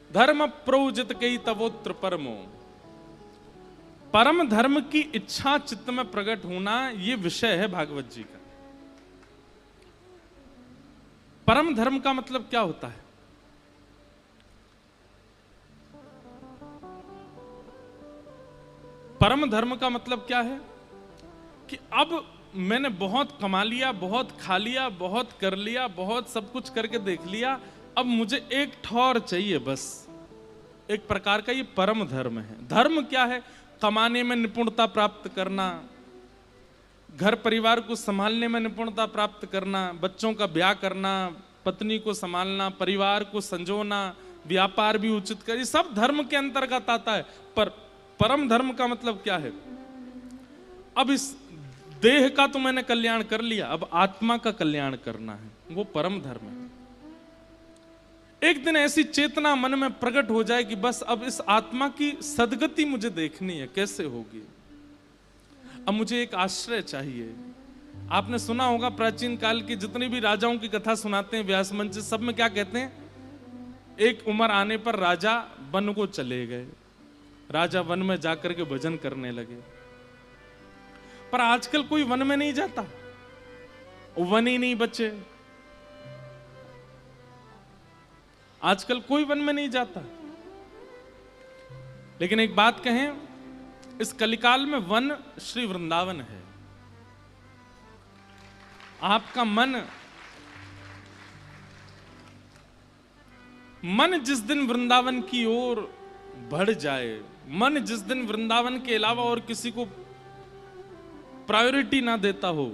धर्म प्रौजित कई तवोत्र परमो। परम धर्म की इच्छा चित्त में प्रकट होना, यह विषय है भागवत जी का। परम धर्म का मतलब क्या होता है? परम धर्म का मतलब क्या है कि अब मैंने बहुत कमा लिया, बहुत खा लिया, बहुत कर लिया, बहुत सब कुछ करके देख लिया, अब मुझे एक ठौर चाहिए बस। एक प्रकार का ये परम धर्म है। धर्म क्या है? कमाने में निपुणता प्राप्त करना, घर परिवार को संभालने में निपुणता प्राप्त करना, बच्चों का ब्याह करना, पत्नी को संभालना, परिवार को संजोना, व्यापार भी उचित कर, ये सब धर्म के अंतर्गत आता है। पर परम धर्म का मतलब क्या है? अब इस देह का तो मैंने कल्याण कर लिया, अब आत्मा का कल्याण करना है, वो परम धर्म है। एक दिन ऐसी चेतना मन में प्रकट हो जाए कि बस अब इस आत्मा की सदगति मुझे देखनी है, कैसे होगी? अब मुझे एक आश्रय चाहिए। आपने सुना होगा प्राचीन काल की जितनी भी राजाओं की कथा सुनाते हैं व्यास मंच, सब में क्या कहते हैं? एक उम्र आने पर राजा वन को चले गए, राजा वन में जाकर के भजन करने लगे। पर आजकल कोई वन में नहीं जाता, वन ही नहीं बचे। आजकल कोई वन में नहीं जाता। लेकिन एक बात कहें, इस कलिकाल में वन श्री वृंदावन है। आपका मन जिस दिन वृंदावन की ओर बढ़ जाए, मन जिस दिन वृंदावन के अलावा और किसी को प्रायोरिटी ना देता हो,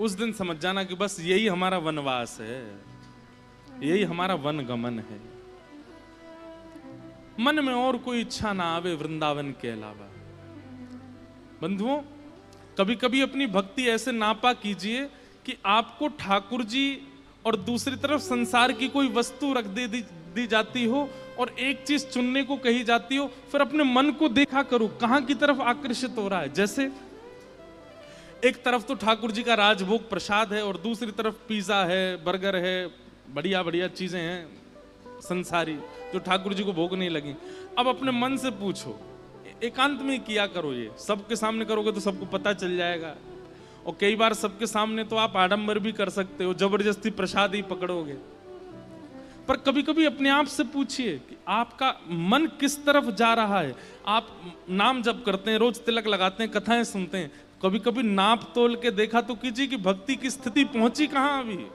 उस दिन समझ जाना कि बस यही हमारा वनवास है, यही हमारा वन गमन है। मन में और कोई इच्छा ना आवे वृंदावन के अलावा। बंधुओं, कभी कभी अपनी भक्ति ऐसे नापा कीजिए कि आपको ठाकुर जी और दूसरी तरफ संसार की कोई वस्तु रख दी जाती हो और एक चीज चुनने को कही जाती हो, फिर अपने मन को देखा करो कहां की तरफ आकर्षित हो रहा है। जैसे एक तरफ तो ठाकुर जी का राजभोग प्रसाद है और दूसरी तरफ पिज्जा है, बर्गर है, बढ़िया बढ़िया चीजें हैं संसारी जो ठाकुर जी को भोग नहीं लगी। अब अपने मन से पूछो, एकांत में किया करो, ये सबके सामने करोगे तो सबको पता चल जाएगा। और कई बार सबके सामने तो आप आडंबर भी कर सकते हो, जबरदस्ती प्रसाद ही पकड़ोगे। पर कभी कभी अपने आप से पूछिए कि आपका मन किस तरफ जा रहा है। आप नाम जप करते हैं, रोज तिलक लगाते हैं, कथाएं सुनते हैं, कभी कभी नाप तोल के देखा तो कीजिए कि भक्ति की स्थिति पहुंची कहां अभी।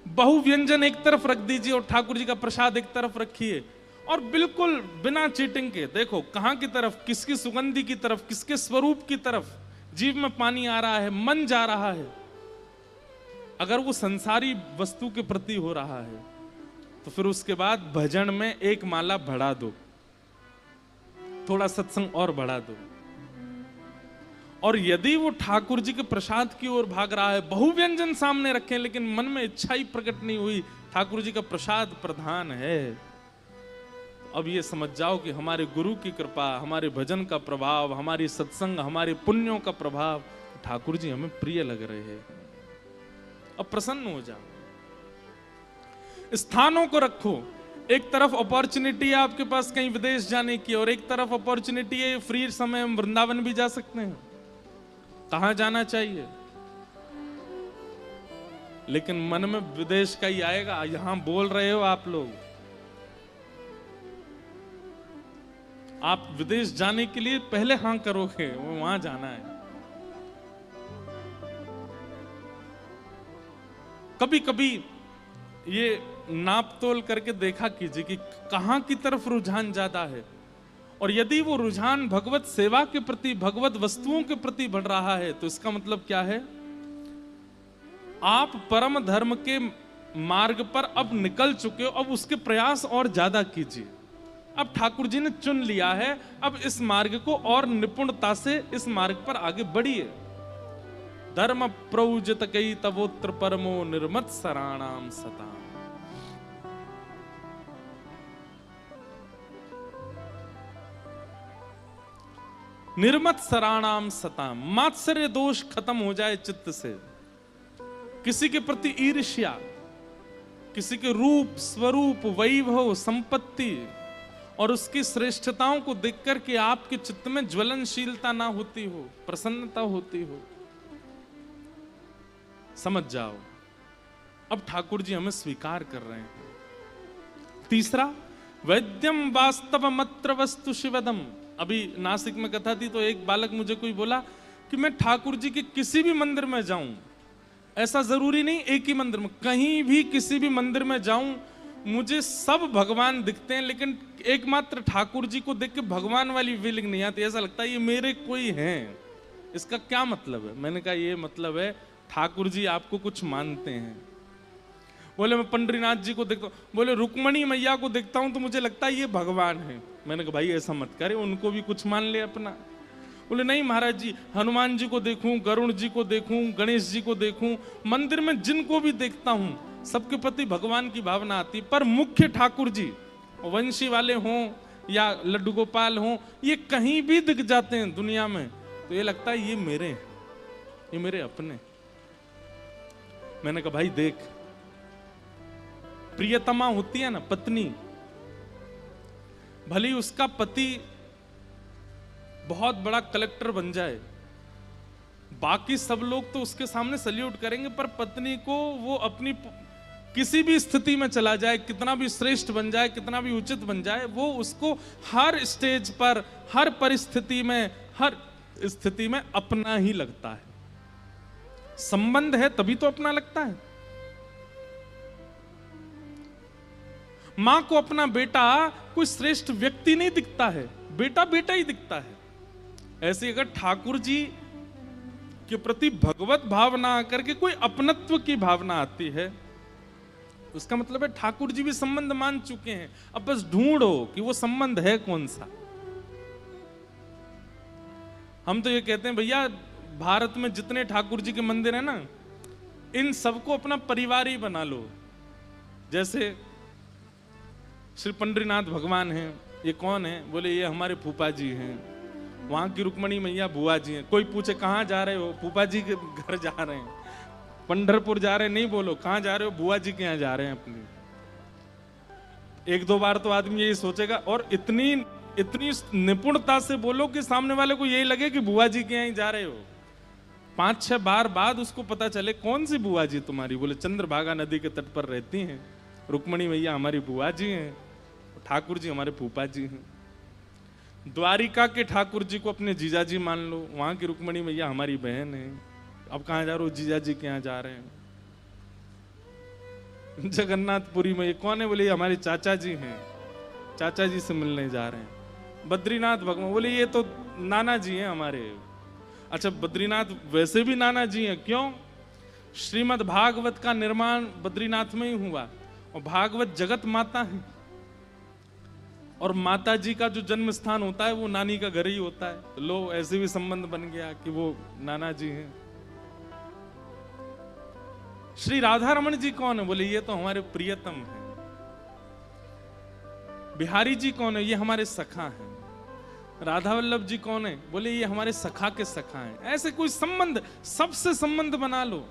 बहु व्यंजन एक तरफ रख दीजिए और ठाकुर जी का प्रसाद एक तरफ रखिए और बिल्कुल बिना चीटिंग के देखो कहां की तरफ, किसकी सुगंधि की तरफ, किसके स्वरूप की तरफ जीव में पानी आ रहा है, मन जा रहा है। अगर वो संसारी वस्तु के प्रति हो रहा है तो फिर उसके बाद भजन में एक माला बढ़ा दो, थोड़ा सत्संग और बढ़ा दो। और यदि वो ठाकुर जी के प्रसाद की ओर भाग रहा है, बहु व्यंजन सामने रखें लेकिन मन में इच्छा ही प्रकट नहीं हुई, ठाकुर जी का प्रसाद प्रधान है, अब ये समझ जाओ कि हमारे गुरु की कृपा, हमारे भजन का प्रभाव, हमारी सत्संग, हमारे पुण्यों का प्रभाव, ठाकुर जी हमें प्रिय लग रहे हैं। अब प्रसन्न हो जाओ। स्थानों को रखो, एक तरफ अपॉर्चुनिटी है आपके पास कहीं विदेश जाने की और एक तरफ अपॉर्चुनिटी है फ्री समय हम वृंदावन भी जा सकते हैं। कहां जाना चाहिए? लेकिन मन में विदेश का ही आएगा। यहां बोल रहे हो आप लोग, आप विदेश जाने के लिए पहले हां करोगे, वो वहां जाना है। कभी कभी ये नाप तोल करके देखा कीजिए कि कहां की तरफ रुझान ज्यादा है, और यदि वो रुझान भगवत सेवा के प्रति, भगवत वस्तुओं के प्रति बढ़ रहा है तो इसका मतलब क्या है? आप परम धर्म के मार्ग पर अब निकल चुके हो, अब उसके प्रयास और ज्यादा कीजिए। अब ठाकुर जी ने चुन लिया है, अब इस मार्ग को और निपुणता से इस मार्ग पर आगे बढ़िए। धर्म प्रौजित कई तवोत्र परमो निर्मत सराणाम सता। निर्मत सराणाम सता, मात्सर्य दोष खत्म हो जाए चित्त से। किसी के प्रति ईर्ष्या, किसी के रूप, स्वरूप, वैभव, संपत्ति और उसकी श्रेष्ठताओं को देख करके आपके चित्त में ज्वलनशीलता ना होती हो, प्रसन्नता होती हो, समझ जाओ अब ठाकुर जी हमें स्वीकार कर रहे हैं। तीसरा, वैद्यम वास्तव मत्र वस्तु शिवदम। अभी नासिक में कथा थी तो एक बालक मुझे कोई बोला कि मैं ठाकुर जी के किसी भी मंदिर में जाऊं, ऐसा जरूरी नहीं एक ही मंदिर में, कहीं भी किसी भी मंदिर में जाऊं मुझे सब भगवान दिखते हैं, लेकिन एकमात्र ठाकुर जी को देख के भगवान वाली फीलिंग नहीं आती, ऐसा लगता है ये मेरे कोई हैं। इसका क्या मतलब है? मैंने कहा ये मतलब है ठाकुर जी आपको कुछ मानते हैं। बोले मैं पंडरीनाथ जी को देखता हूँ, बोले रुक्मणी मैया को देखता हूं तो मुझे लगता है ये भगवान है। मैंने कहा भाई ऐसा मत करे, उनको भी कुछ मान ले अपना। बोले नहीं महाराज जी, हनुमान जी को देखूं, गरुण जी को देखूं, गणेश जी को देखूं, मंदिर में जिनको भी देखता हूं सबके प्रति भगवान की भावना आती, पर मुख्य ठाकुर जी वंशी वाले हों या लड्डू गोपाल हों, ये कहीं भी दिख जाते हैं दुनिया में तो ये लगता है ये मेरे हैं, ये मेरे अपने। मैंने कहा भाई देख, प्रियतमा होती है ना पत्नी, भले उसका पति बहुत बड़ा कलेक्टर बन जाए, बाकी सब लोग तो उसके सामने सल्यूट करेंगे, पर पत्नी को वो अपनी किसी भी स्थिति में चला जाए, कितना भी श्रेष्ठ बन जाए, कितना भी उचित बन जाए, वो उसको हर स्टेज पर, हर परिस्थिति में, हर स्थिति में अपना ही लगता है। संबंध है तभी तो अपना लगता है। मां को अपना बेटा कोई श्रेष्ठ व्यक्ति नहीं दिखता है, बेटा बेटा ही दिखता है। ऐसे अगर ठाकुर जी के प्रति भगवत भावना करके कोई अपनत्व की भावना आती है, उसका मतलब है ठाकुर जी भी संबंध मान चुके हैं, अब बस ढूंढो कि वो संबंध है कौन सा। हम तो ये कहते हैं भैया भारत में जितने ठाकुर जी के मंदिर है ना, इन सबको अपना परिवार ही बना लो। जैसे श्री पंडरीनाथ भगवान हैं, ये कौन है? बोले ये हमारे फूफा जी हैं। वहां की रुक्मणी मैया बुआ जी हैं। कोई पूछे कहाँ जा रहे हो? फूफा जी के घर जा रहे हैं। पंढरपुर जा रहे हैं नहीं बोलो, कहाँ जा रहे हो? बुआ जी के यहाँ जा रहे हैं अपनी। एक दो बार तो आदमी यही सोचेगा, और इतनी निपुणता से बोलो कि सामने वाले को यही लगे कि बुआ जी के यहाँ ही जा रहे हो। 5-6 बार बाद उसको पता चले कौन सी बुआ जी तुम्हारी? बोले चंद्रभागा नदी के तट पर रहती हैं, रुक्मणी मैया हमारी बुआ जी हैं, ठाकुर जी हमारे फूफा जी हैं। द्वारिका के ठाकुर जी को अपने जीजा जी मान लो, वहां की रुक्मणी मैया हमारी बहन है। अब कहाँ जा रहे हो? जीजा जी के यहाँ जा रहे हैं। जगन्नाथपुरी में ये कौन है? बोले ये हमारे चाचा जी हैं, चाचा जी से मिलने जा रहे हैं। बद्रीनाथ भगवान, बोले ये तो नाना जी हैं हमारे। अच्छा बद्रीनाथ वैसे भी नाना जी हैं, क्यों? श्रीमद् भागवत का निर्माण बद्रीनाथ में ही हुआ, और भागवत जगत माता है, और माता जी का जो जन्म स्थान होता है वो नानी का घर ही होता है। तो लो ऐसे भी संबंध बन गया कि वो नाना जी हैं। श्री राधा रमन जी कौन है? बोले ये तो हमारे प्रियतम हैं। बिहारी जी कौन है? ये हमारे सखा हैं। राधा वल्लभ जी कौन है? बोले ये हमारे सखा के सखा हैं। ऐसे कोई संबंध, सबसे संबंध बना लो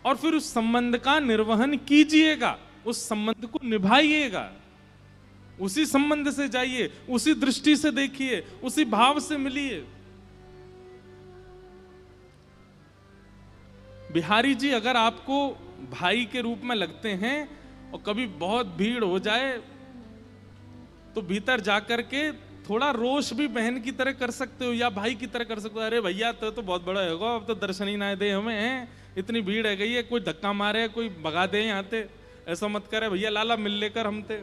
और फिर उस संबंध का निर्वहन कीजिएगा, उस संबंध को निभाइएगा, उसी संबंध से जाइए, उसी दृष्टि से देखिए, उसी भाव से मिलिए। बिहारी जी अगर आपको भाई के रूप में लगते हैं और कभी बहुत भीड़ हो जाए तो भीतर जाकर के थोड़ा रोष भी बहन की तरह कर सकते हो या भाई की तरह कर सकते हो। अरे भैया तो बहुत बड़ा होगा, अब तो दर्शन ही ना दे हमें, इतनी भीड़ है गई है, कोई धक्का मारे, कोई भगा दे यहाँ ते, ऐसा मत करे भैया, लाला मिल लेकर हम ते।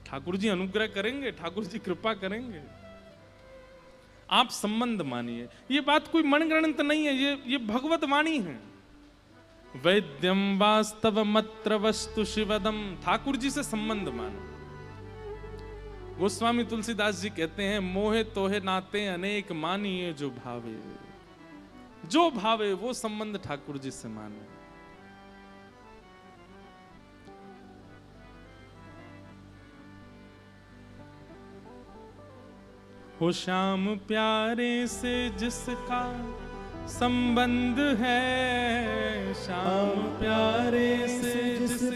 ठाकुर जी अनुग्रह करेंगे, ठाकुर जी कृपा करेंगे। आप संबंध मानिए। ये बात कोई मनगणंत नहीं है, ये भगवत वाणी है। वैद्यम वास्तव मत्र वस्तु शिवदम, ठाकुर जी से संबंध मानो। गोस्वामी तुलसीदास जी कहते हैं, मोहे तोहे नाते अनेक मानिए जो भावे, जो भावे वो संबंध ठाकुर जी से मानो। हो श्याम प्यारे से जिसका संबंध है, श्याम प्यारे से जिसका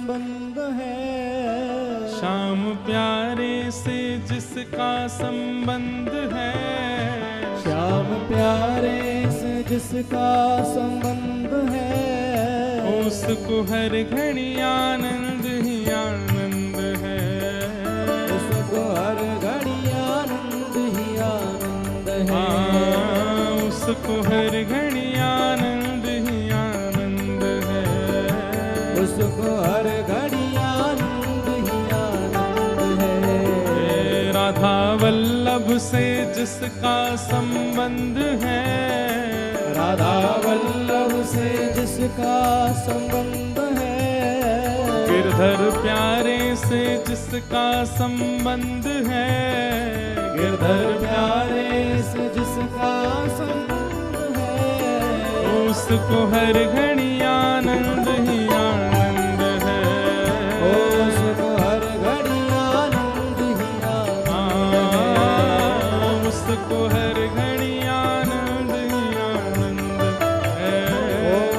संबंध है। श्याम प्यारे से जिसका संबंध है, श्याम प्यारे से जिसका संबंध है, उसको हर घड़ी आनंद ही आनंद है। उसको हर घड़ी आनंद ही आनंद है। उसको हर घड़ी आनंद ही आनंद है। उसको हर घड़ी आनंद ही आनंद है। राधा वल्लभ से जिसका संबंध है, राधा वल्लभ से जिसका संबंध है, गिरधर प्यारे से जिसका संबंध है, गिरधर प्यारे से जिसका संबंध है, उसको हर घड़ी आनंद ही आनंद है। उसको हर घड़ी आनंद ही आनंद है। उसको हर घड़ी आनंद ही आनंद है।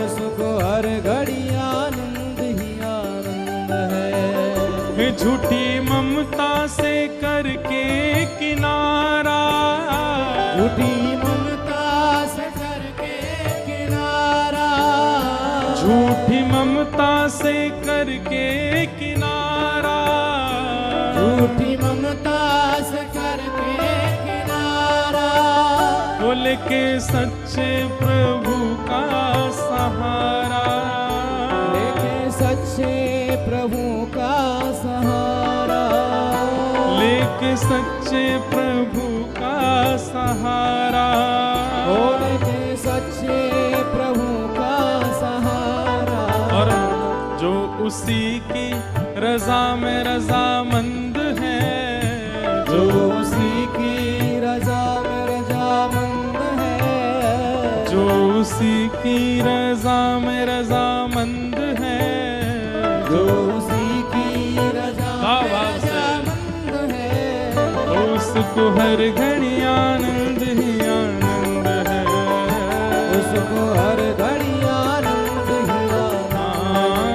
उसको हर घड़ी आनंद ही आनंद है। झूठी ममता से करके किनारा, झूठी ममता से करके किनारा, झूठी ममता से करके किनारा, झूठी ममता से करके किनारा, बोल के सच्चे प्रभु का सहारा, लेके सच्चे प्रभु का सहारा, लेके सच्चे प्रभु का सहारा, लेके सच्चे प्रभु का सहारा। और जो उसी की रजा में रजामंद है, जो उसी की रजा में रजामंद है, जो उसी की रजा में रजामंद है, जो उसी की रजा में रजामंद है, उसको हर घड़ी आनंद ही आनंद है। उसको हर घड़ी आनंद ही आनंद है।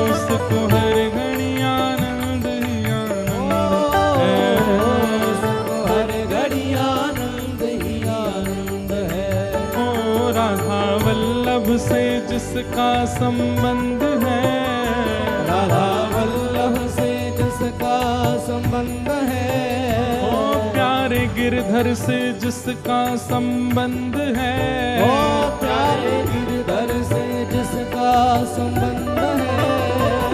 उसको हर घड़ी आनंद ही आनंद है। उसको हर घड़ी आनंद ही आनंद है। ओ राधा वल्लभ से जिसका संबंध है, राधा वल्लभ से जिसका संबंध है, ओ प्यारे गिरधर से जिसका संबंध है, ओ प्यारे गिरधर से जिसका संबंध है,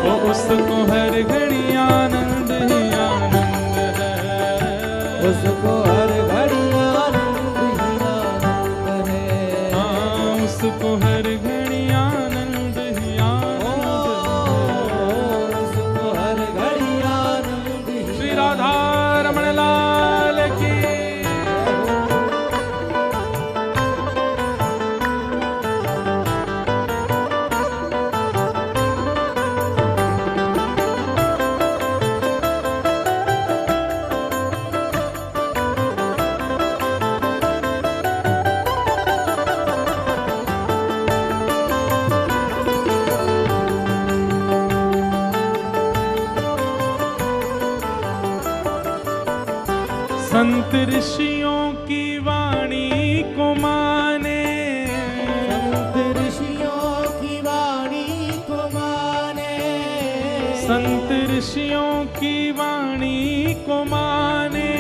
ओ उसको हर घड़ी आनंद ही आनंद है। उसको हर घड़ी आनंद ही आनंद है। उसको हर घड़ी आनंद ही आनंद है। उसको हर घड़ी आनंद ही। श्री राधा रमण लाल की। संत ऋषियों की वाणी को माने, संत ऋषियों की वाणी को माने, संत ऋषियों की वाणी को माने,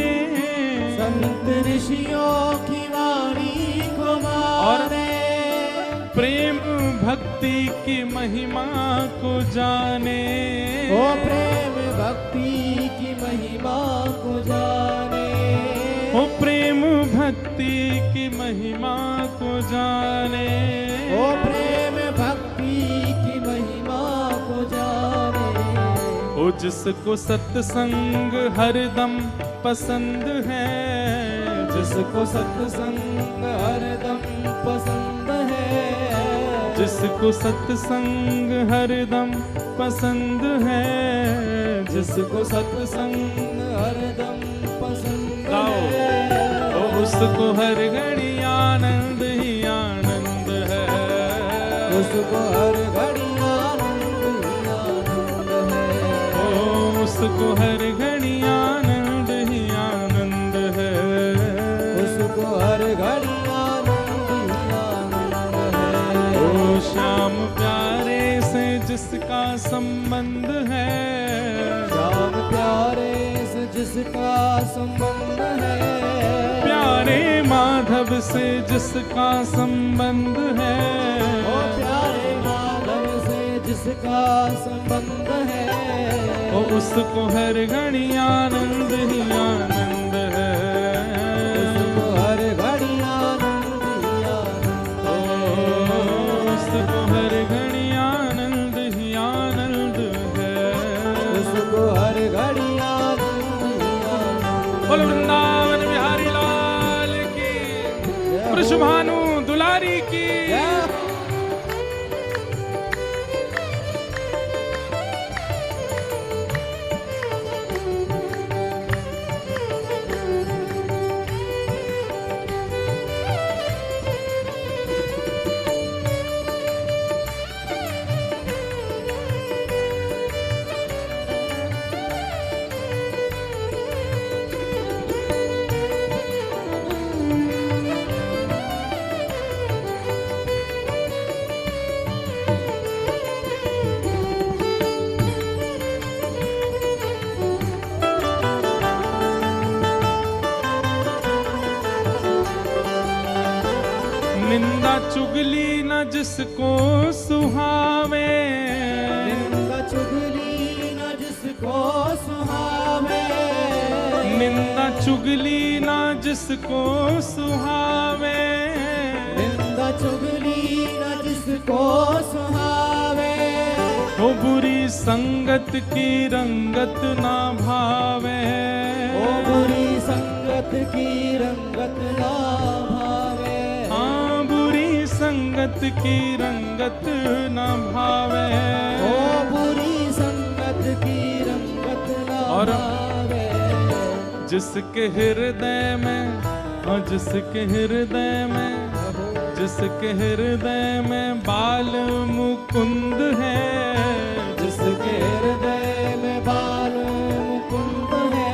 संत ऋषियों की वाणी को माने, प्रेम भक्ति की महिमा को जाने, ओ प्रेम भक्ति की महिमा को जाने, ओ प्रेम भक्ति की महिमा को जाने, ओ प्रेम भक्ति की महिमा को जाने, ओ जिसको सत्संग हरदम पसंद है, जिसको सत्संग हरदम पसंद है, जिसको सत्संग हरदम पसंद है, जिसको सत्संग हरदम पसंद गाओ। है, ओ उसको हर घड़ी आनंद ही आनंद है। उसको हर घड़ी आनंद ही आनंद उसको हर घड़ी आनंद ही आनंद है, उसको हर घड़ी आनंद ही आनंद है। ओ श्याम प्यारे से जिसका संबंध है, श्याम प्यारे से जिसका संबंध है, प्यारे माधव से जिसका संबंध है, ओ प्यारे माधव से जिसका संबंध है, ओ उसको हर घड़ी आनंद ही आनंद है, उसको हर घड़ी आनंद ही आनंद है। उसको हर घड़ी आनंद ही आनंद है, उसको हर घड़ी आनंद ही आनंद। बोल वृंदावन बिहारी लाल की, वृषभानु दुलारी की। निंदा चुगली न जिसको सुहावे, निंदा चुगली न जिसको सुहावे, निंदा चुगली न जिसको सुहावे, निंदा चुगली न जिसको सुहावे, वो बुरी संगत की रंगत ना भावे, ओ बुरी संगत की रंगत ना भावे, हाँ बुरी संगत की रंगत ना भावे, ओ बुरी संगत की रंगत ना और भावे। जिसके हृदय में, हाँ जिसके हृदय में, जिसके हृदय में बाल मुकुंद है, जिसके हृदय में बाल मुकुंद है,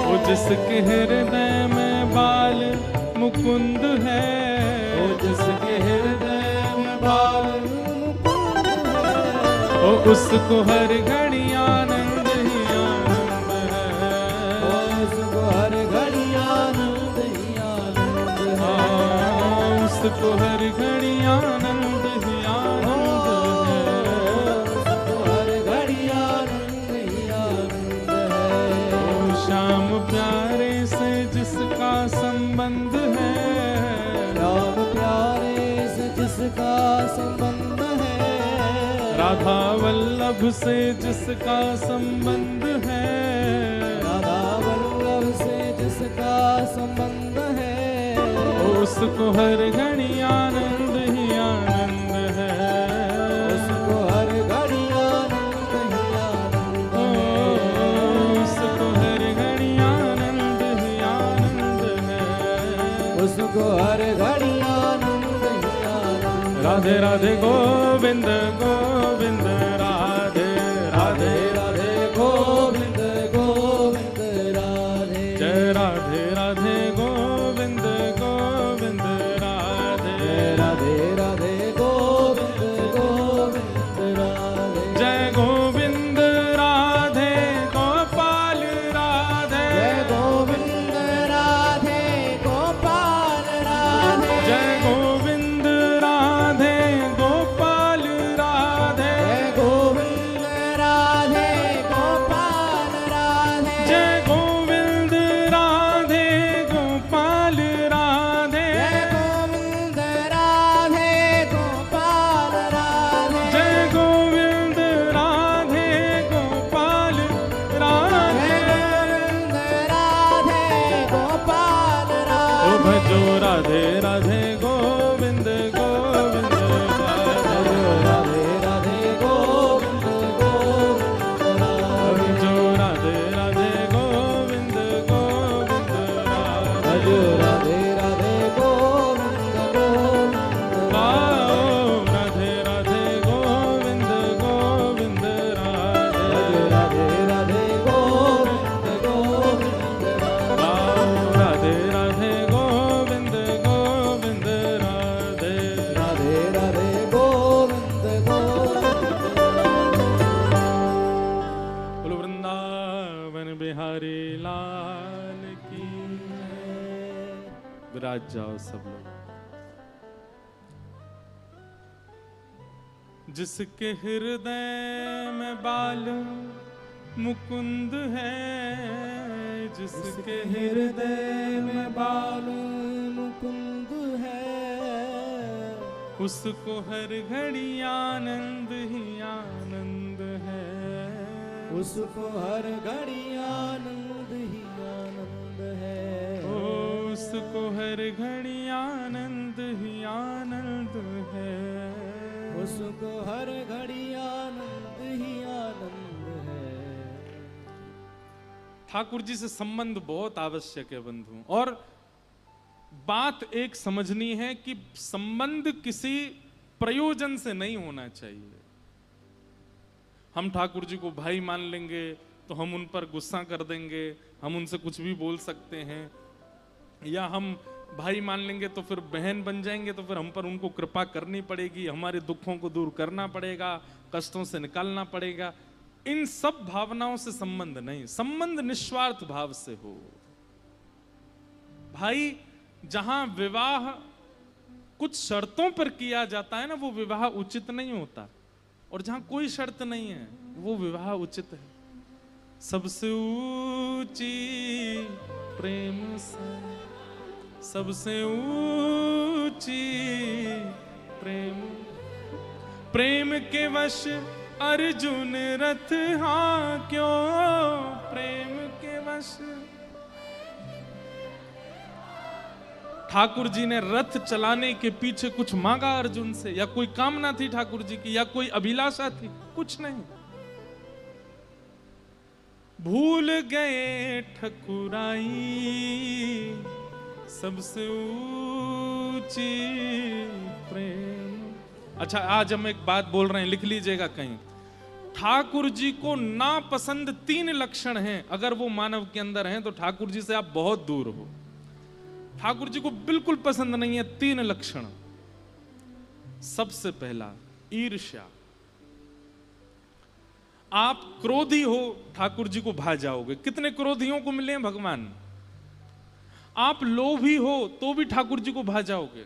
वो जिसके हृदय में बाल मुकुंद है, ओ जिसके हृदय में बाल मुकुंद है, ओ उसको हर घड़ी आनंद ही आनंद है, ओ उसको हर घड़ी आनंद ही आनंद है, हाँ उसको हर घड़ी आनंद ही आनंद है, उसको हर घड़ी आनंद ही आनंद है। ओ श्याम प्यारे से जिसका संबंध है, राम प्यारे से जिसका संबंध है, राधा वल्लभ से जिसका संबंध है, राधा वल्लभ से जिसका संबंध है, उसको हर घड़ी आनंद ही आनंद है, उसको हर घड़ी आनंद ही आनंद है, उसको हर घड़ी आनंद ही आनंद है, उसको हर घड़ी आनंद ही आनंद। राधे राधे गोविंद गोविंद राधे राधे राधे गोविंद गोविंद राधे, जय राधे राधे गोविंद गोविंद राधे, राधे राधे गोविंद गोविंद राधे, जय गोविंद राधे गोपाल राधे, जय गोविंद राधे गोपाल राधे, जय गोविंद राधे गोपाल राधे, जय विराज जाओ सब लोग। जिसके हृदय में बाल मुकुंद है, जिसके हृदय में बाल मुकुंद है, उसको हर घड़ी आनंद ही आनंद है, उसको हर घड़ी आनंद ही आनंद है, उसको हर घड़ी आनंद ही आनंद है, उसको हर घड़ी आनंद ही आनंद है। ठाकुर जी से संबंध बहुत आवश्यक है बंधु। और बात एक समझनी है कि संबंध किसी प्रयोजन से नहीं होना चाहिए। हम ठाकुर जी को भाई मान लेंगे तो हम उन पर गुस्सा कर देंगे, हम उनसे कुछ भी बोल सकते हैं, या हम भाई मान लेंगे तो फिर बहन बन जाएंगे तो फिर हम पर उनको कृपा करनी पड़ेगी, हमारे दुखों को दूर करना पड़ेगा, कष्टों से निकालना पड़ेगा। इन सब भावनाओं से संबंध नहीं, संबंध निस्वार्थ भाव से हो। भाई जहां विवाह कुछ शर्तों पर किया जाता है ना, वो विवाह उचित नहीं होता, और जहां कोई शर्त नहीं है वो विवाह उचित है। सबसे ऊंची प्रेम से, सबसे ऊंची प्रेम, प्रेम के वश अर्जुन रथ, हाँ क्यों प्रेम के वश। ठाकुर जी ने रथ चलाने के पीछे कुछ मांगा अर्जुन से, या कोई कामना थी ठाकुर जी की, या कोई अभिलाषा थी? कुछ नहीं। भूल गए ठकुराई सबसे ऊंची प्रेम। अच्छा, आज हम एक बात बोल रहे हैं, लिख लीजिएगा कहीं। ठाकुर जी को नापसंद 3 लक्षण हैं, अगर वो मानव के अंदर हैं तो ठाकुर जी से आप बहुत दूर हो। ठाकुर जी को बिल्कुल पसंद नहीं है 3 लक्षण। सबसे पहला ईर्ष्या। आप क्रोधी हो ठाकुर जी को भा जाओगे। कितने क्रोधियों को मिले हैं भगवान। आप लोभी हो तो भी ठाकुर जी को भा जाओगे।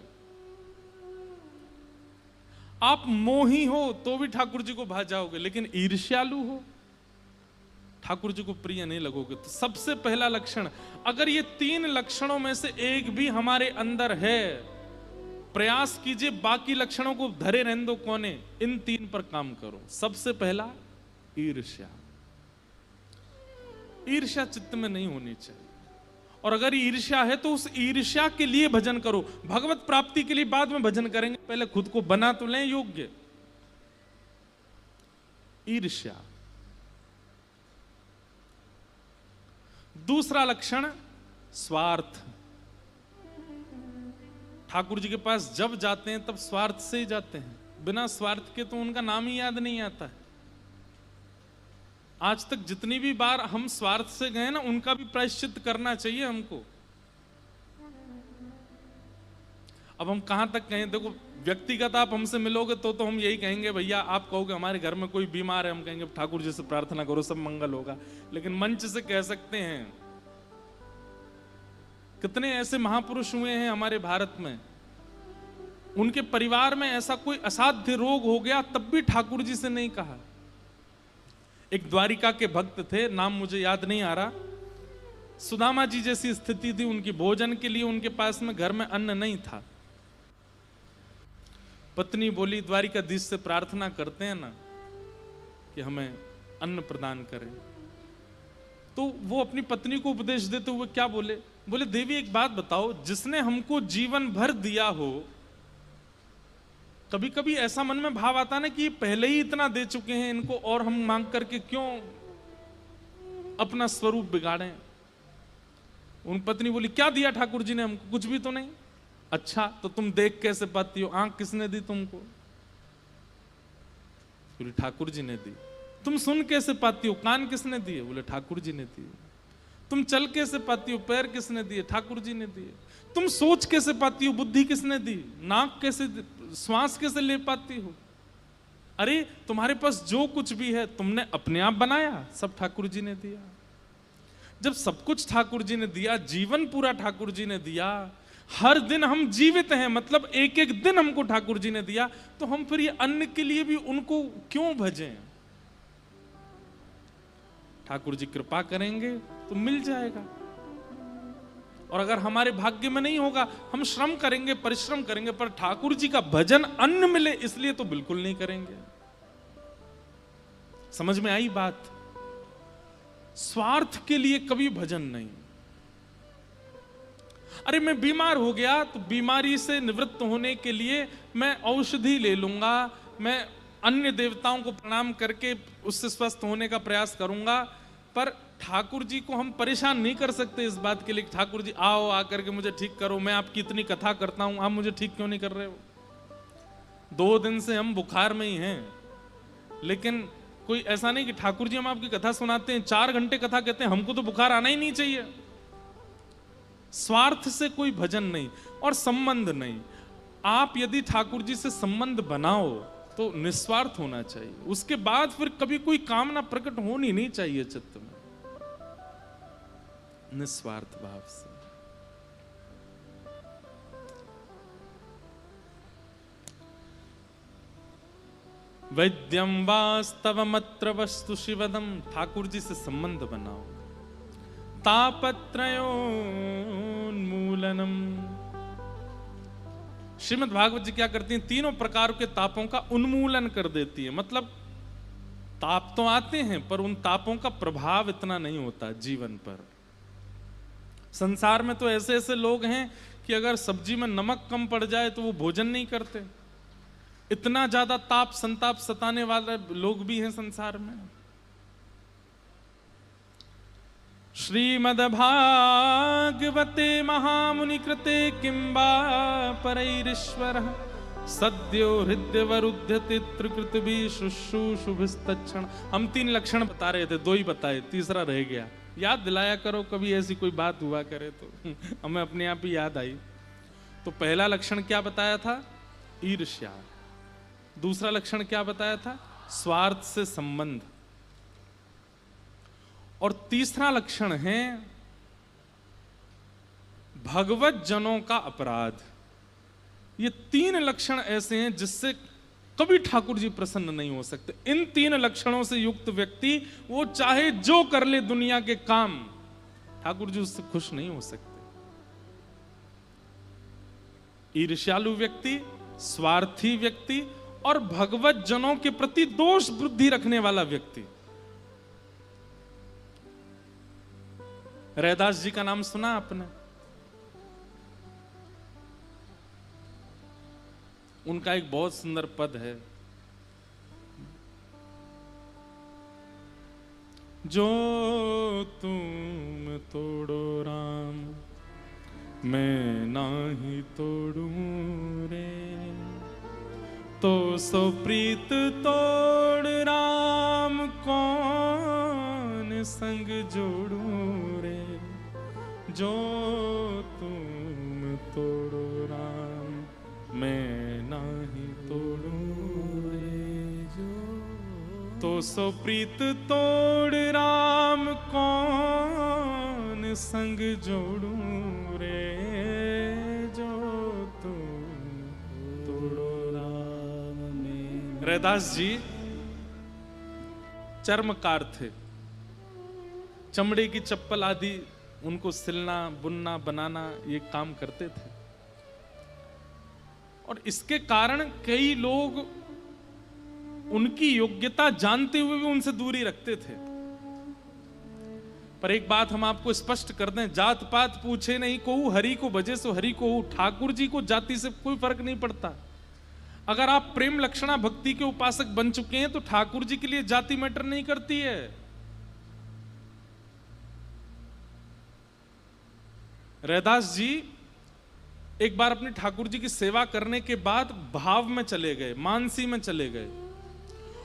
आप मोही हो तो भी ठाकुर जी को भा जाओगे, लेकिन ईर्ष्यालु हो ठाकुर जी को प्रिय नहीं लगोगे। तो सबसे पहला लक्षण, अगर ये 3 लक्षणों में से एक भी हमारे अंदर है, प्रयास कीजिए बाकी लक्षणों को धरे रहने दो कोने, इन 3 पर काम करो। सबसे पहला ईर्ष्या। ईर्ष्या चित्त में नहीं होनी चाहिए, और अगर ईर्ष्या है तो उस ईर्ष्या के लिए भजन करो। भगवत प्राप्ति के लिए बाद में भजन करेंगे, पहले खुद को बना तो लें योग्य। ईर्ष्या। दूसरा लक्षण स्वार्थ। ठाकुर जी के पास जब जाते हैं तब स्वार्थ से ही जाते हैं, बिना स्वार्थ के तो उनका नाम ही याद नहीं आता है। आज तक जितनी भी बार हम स्वार्थ से गए ना, उनका भी प्रायश्चित करना चाहिए हमको। अब हम कहां तक कहें, देखो व्यक्तिगत आप हमसे मिलोगे तो हम यही कहेंगे, भैया आप कहोगे हमारे घर में कोई बीमार है, हम कहेंगे ठाकुर जी से प्रार्थना करो सब मंगल होगा। लेकिन मंच से कह सकते हैं। कितने ऐसे महापुरुष हुए हैं हमारे भारत में, उनके परिवार में ऐसा कोई असाध्य रोग हो गया तब भी ठाकुर जी से नहीं कहा। एक द्वारिका के भक्त थे, नाम मुझे याद नहीं आ रहा। सुदामा जी जैसी स्थिति थी उनकी, भोजन के लिए उनके पास में घर में अन्न नहीं था। पत्नी बोली, द्वारिकाधीश से प्रार्थना करते हैं ना कि हमें अन्न प्रदान करें। तो वो अपनी पत्नी को उपदेश देते हुए क्या बोले, बोले देवी एक बात बताओ, जिसने हमको जीवन भर दिया हो, कभी कभी ऐसा मन में भाव आता ना कि ये पहले ही इतना दे चुके हैं इनको, और हम मांग करके क्यों अपना स्वरूप बिगाड़ें। उन पत्नी बोली, क्या दिया ठाकुर जी ने हमको? कुछ भी तो नहीं। अच्छा तो तुम देख कैसे पाती हो? आंख किसने दी तुमको? बोले ठाकुर जी ने दी। तुम सुन कैसे पाती हो? कान किसने दिए? बोले ठाकुर जी ने दिए। तुम चल कैसे पाती हो? पैर किसने दिए? ठाकुर जी ने दिए। तुम सोच कैसे पाती हो? बुद्धि किसने दी? नाक कैसे, श्वास कैसे ले पाती हो? अरे तुम्हारे पास जो कुछ भी है तुमने अपने आप बनाया, सब ठाकुर जी ने दिया। जब सब कुछ ठाकुर जी ने दिया, जीवन पूरा ठाकुर जी ने दिया, हर दिन हम जीवित हैं, मतलब एक एक दिन हमको ठाकुर जी ने दिया, तो हम फिर ये अन्न के लिए भी उनको क्यों भजें? ठाकुर जी कृपा करेंगे तो मिल जाएगा, और अगर हमारे भाग्य में नहीं होगा, हम श्रम करेंगे, परिश्रम करेंगे, पर ठाकुर जी का भजन अन्न मिले इसलिए तो बिल्कुल नहीं करेंगे। समझ में आई बात? स्वार्थ के लिए कभी भजन नहीं। अरे मैं बीमार हो गया तो बीमारी से निवृत्त होने के लिए मैं औषधि ले लूंगा, मैं अन्य देवताओं को प्रणाम करके उससे स्वस्थ होने का प्रयास करूंगा, पर ठाकुर जी को हम परेशान नहीं कर सकते इस बात के लिए ठाकुर जी आओ आकर के मुझे ठीक करो, मैं आपकी इतनी कथा करता हूं, आप मुझे ठीक क्यों नहीं कर रहे हो? 2 दिन से हम बुखार में ही हैं, लेकिन कोई ऐसा नहीं कि ठाकुर जी हम आपकी कथा सुनाते हैं, 4 घंटे कथा कहते हैं, हमको तो बुखार आना ही नहीं चाहिए। स्वार्थ से कोई भजन नहीं और संबंध नहीं। आप यदि ठाकुर जी से संबंध बनाओ तो निस्वार्थ होना चाहिए, उसके बाद फिर कभी कोई कामना प्रकट होनी नहीं चाहिए चित्त में, निस्वार्थ भाव से। वैद्यम वास्तवमत्र वस्तु शिवदम, ठाकुर जी से संबंध बनाओ। तापत्रयोन्मूलनम, श्रीमद् भागवत जी क्या करती हैं? तीनों प्रकार के तापों का उन्मूलन कर देती है। मतलब ताप तो आते हैं पर उन तापों का प्रभाव इतना नहीं होता जीवन पर। संसार में तो ऐसे ऐसे लोग हैं कि अगर सब्जी में नमक कम पड़ जाए तो वो भोजन नहीं करते, इतना ज्यादा ताप संताप सताने वाले लोग भी हैं संसार में। श्रीमद्भागवते महामुनि कृते किंबा परैरीश्वरः सद्यो हृदयवरुध्यते त्रिकृत भी शुश्रूषुभिस्तक्षण। हम 3 लक्षण बता रहे थे, 2 ही बताए, तीसरा रह गया। याद दिलाया करो, कभी ऐसी कोई बात हुआ करे तो हमें अपने आप ही याद आई। तो पहला लक्षण क्या बताया था? ईर्ष्या। दूसरा लक्षण क्या बताया था? स्वार्थ से संबंध। और तीसरा लक्षण है भगवत जनों का अपराध। ये 3 लक्षण ऐसे हैं जिससे कभी ठाकुर जी प्रसन्न नहीं हो सकते। इन 3 लक्षणों से युक्त व्यक्ति वो चाहे जो कर ले दुनिया के काम, ठाकुर जी उससे खुश नहीं हो सकते। ईर्ष्यालु व्यक्ति, स्वार्थी व्यक्ति और भगवत जनों के प्रति दोष बुद्धि रखने वाला व्यक्ति। रैदास जी का नाम सुना आपने? उनका एक बहुत सुंदर पद है, जो तुम तोड़ो राम मैं नाही तोड़ू रे, तो सो प्रीत तोड़ राम कौन संग जोड़ू रे, जो तुम तोड़ो राम मैं नाही तोड़ू रे, जो तो सो प्रीत तोड़ राम कौन संग जोड़ू रे, जो तुम तोड़ो राम में। रैदास जी चर्मकार थे, चमड़े की चप्पल आदि उनको सिलना बुनना बनाना ये काम करते थे, और इसके कारण कई लोग उनकी योग्यता जानते हुए भी उनसे दूरी रखते थे। पर एक बात हम आपको स्पष्ट कर दें, जात पात पूछे नहीं कोहू, हरि को भजे सो हरि कोहू। ठाकुर जी को जाति से कोई फर्क नहीं पड़ता। अगर आप प्रेम लक्षणा भक्ति के उपासक बन चुके हैं तो ठाकुर जी के लिए जाति मैटर नहीं करती है। रैदास जी एक बार अपने ठाकुर जी की सेवा करने के बाद भाव में चले गए, मानसी में चले गए,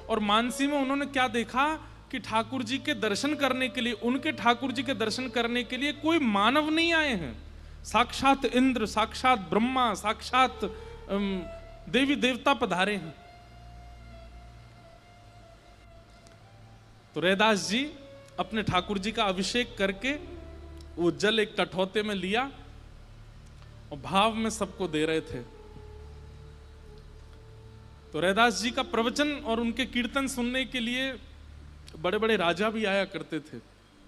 और मानसी में उन्होंने क्या देखा कि ठाकुर जी के दर्शन करने के लिए, उनके ठाकुर जी के दर्शन करने के लिए कोई मानव नहीं आए हैं, साक्षात इंद्र, साक्षात ब्रह्मा, साक्षात देवी देवता पधारे हैं। तो रैदास जी अपने ठाकुर जी का अभिषेक करके वो जल एक कठौते में लिया और भाव में सबको दे रहे थे। तो रैदास जी का प्रवचन और उनके कीर्तन सुनने के लिए बड़े बड़े राजा भी आया करते थे।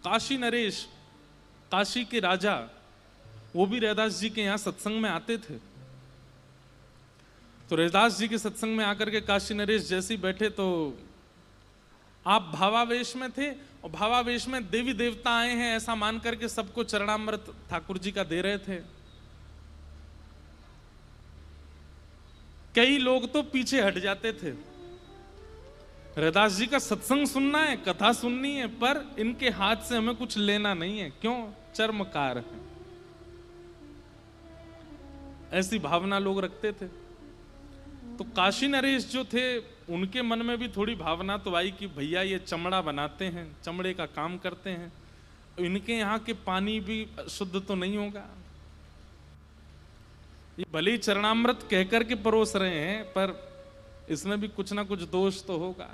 काशी नरेश, काशी के राजा, वो भी रैदास जी के यहाँ सत्संग में आते थे। तो रैदास जी के सत्संग में आकर के काशी नरेश जैसे ही बैठे तो आप भावावेश में थे, और भावावेश में देवी देवता आए हैं ऐसा मान करके सबको चरणामृत ठाकुर जी का दे रहे थे। कई लोग तो पीछे हट जाते थे, रैदास जी का सत्संग सुनना है, कथा सुननी है, पर इनके हाथ से हमें कुछ लेना नहीं है, क्यों? चर्मकार है। ऐसी भावना लोग रखते थे। तो काशी नरेश जो थे उनके मन में भी थोड़ी भावना तो आई कि भैया ये चमड़ा बनाते हैं, चमड़े का काम करते हैं, इनके यहाँ के पानी भी शुद्ध तो नहीं होगा। ये भले ही चरणामृत कहकर के परोस रहे हैं, पर इसमें भी कुछ ना कुछ दोष तो होगा।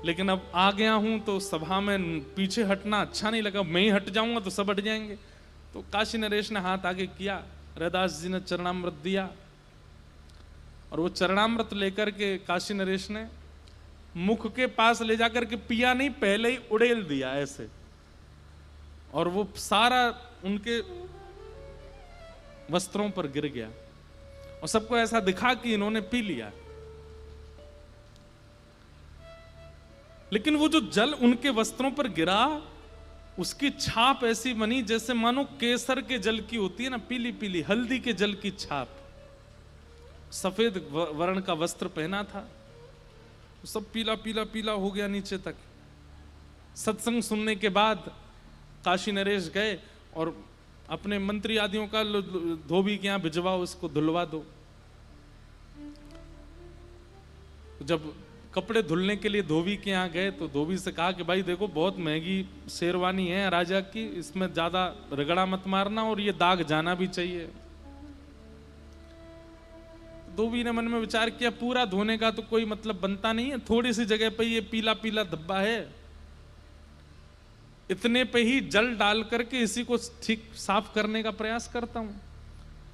लेकिन अब आ गया हूं तो सभा में पीछे हटना अच्छा नहीं लगा, मैं ही हट जाऊंगा तो सब हट जाएंगे। तो काशी नरेश ने हाथ आगे किया, रैदास जी ने चरणामृत दिया, और वो चरणामृत लेकर के काशी नरेश ने मुख के पास ले जाकर के पिया नहीं, पहले ही उड़ेल दिया ऐसे, और वो सारा उनके वस्त्रों पर गिर गया, और सबको ऐसा दिखा कि इन्होंने पी लिया। लेकिन वो जो जल उनके वस्त्रों पर गिरा, उसकी छाप ऐसी बनी जैसे मानो केसर के जल की होती है ना, पीली पीली हल्दी के जल की छाप। सफेद वर्ण का वस्त्र पहना था, सब पीला पीला पीला हो गया नीचे तक। सत्संग सुनने के बाद काशी नरेश गए और अपने मंत्री आदियों का धोबी के यहां भिजवाओ, इसको धुलवा दो। जब कपड़े धुलने के लिए धोबी के यहाँ गए तो धोबी से कहा कि भाई देखो बहुत महंगी शेरवानी है राजा की, इसमें ज्यादा रगड़ा मत मारना और ये दाग जाना भी चाहिए। धोबी ने मन में विचार किया पूरा धोने का तो कोई मतलब बनता नहीं है, थोड़ी सी जगह पे ये पीला पीला धब्बा है, इतने पे ही जल डाल करके इसी को ठीक साफ करने का प्रयास करता हूं।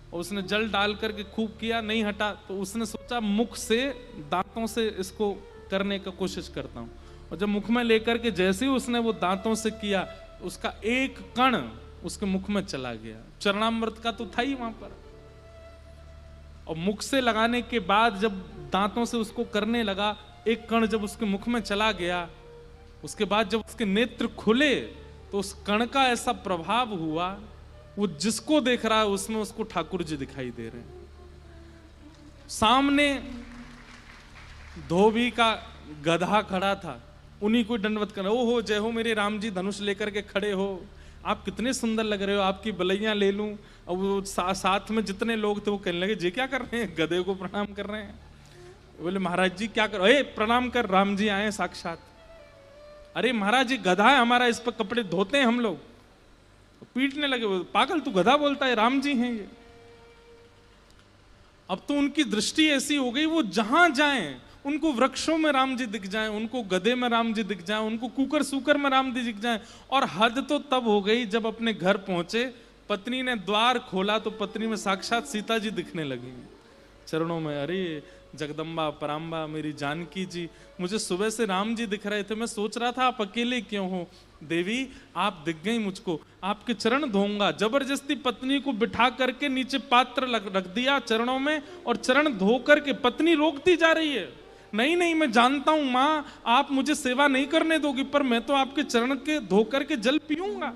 और उसने जल डाल करके खूब किया, नहीं हटा, तो उसने सोचा मुख से दांतों से इसको करने का कोशिश करता हूं। और जब मुख में लेकर के जैसे ही उसने वो दांतों से किया, उसका एक कण उसके मुख में चला गया। चरणामृत का तो था ही वहां पर। और मुख से लगाने के बाद जब दांतों से उसको करने लगा, एक कण जब उसके मुख में चला गया, उसके बाद जब उसके नेत्र खुले तो उस कण का ऐसा प्रभाव हुआ, वो जिसको देख रहा है उसमें उसको ठाकुर जी दिखाई दे रहे हैं। सामने धोबी का गधा खड़ा था, उन्हीं को दंडवत कर, ओ हो जय हो मेरे राम जी, धनुष लेकर के खड़े हो, आप कितने सुंदर लग रहे हो, आपकी बलैया ले लूं। और वो साथ में जितने लोग थे वो कहने लगे जे क्या कर रहे हैं, गधे को प्रणाम कर रहे हैं। बोले महाराज जी क्या कर, ए प्रणाम कर, राम जी आए साक्षात। अरे महाराज जी गधा है हमारा, इस पर कपड़े धोते हैं हम लोग। पीटने लगे, पागल तू गधा बोलता है, राम जी हैं ये। अब तो उनकी दृष्टि ऐसी हो गई, वो जहां जाएं उनको वृक्षों में राम जी दिख जाएं, उनको गधे में राम जी दिख जाएं, उनको कुकर सूकर में राम जी दिख जाएं। और हद तो तब हो गई जब अपने घर पहुंचे, पत्नी ने द्वार खोला तो पत्नी में साक्षात सीता जी दिखने लगी चरणों में। अरे जगदम्बा पराम्बा मेरी जानकी जी, मुझे सुबह से राम जी दिख रहे थे, मैं सोच रहा था आप अकेले क्यों हो। देवी आप दिख गई मुझको, आपके चरण धोऊंगा। जबरदस्ती पत्नी को बिठा करके नीचे पात्र रख दिया चरणों में, और चरण धो करके पत्नी रोकती जा रही है, नहीं नहीं मैं जानता हूं मां आप मुझे सेवा नहीं करने दोगी, पर मैं तो आपके चरण के धो करके जल पीऊंगा।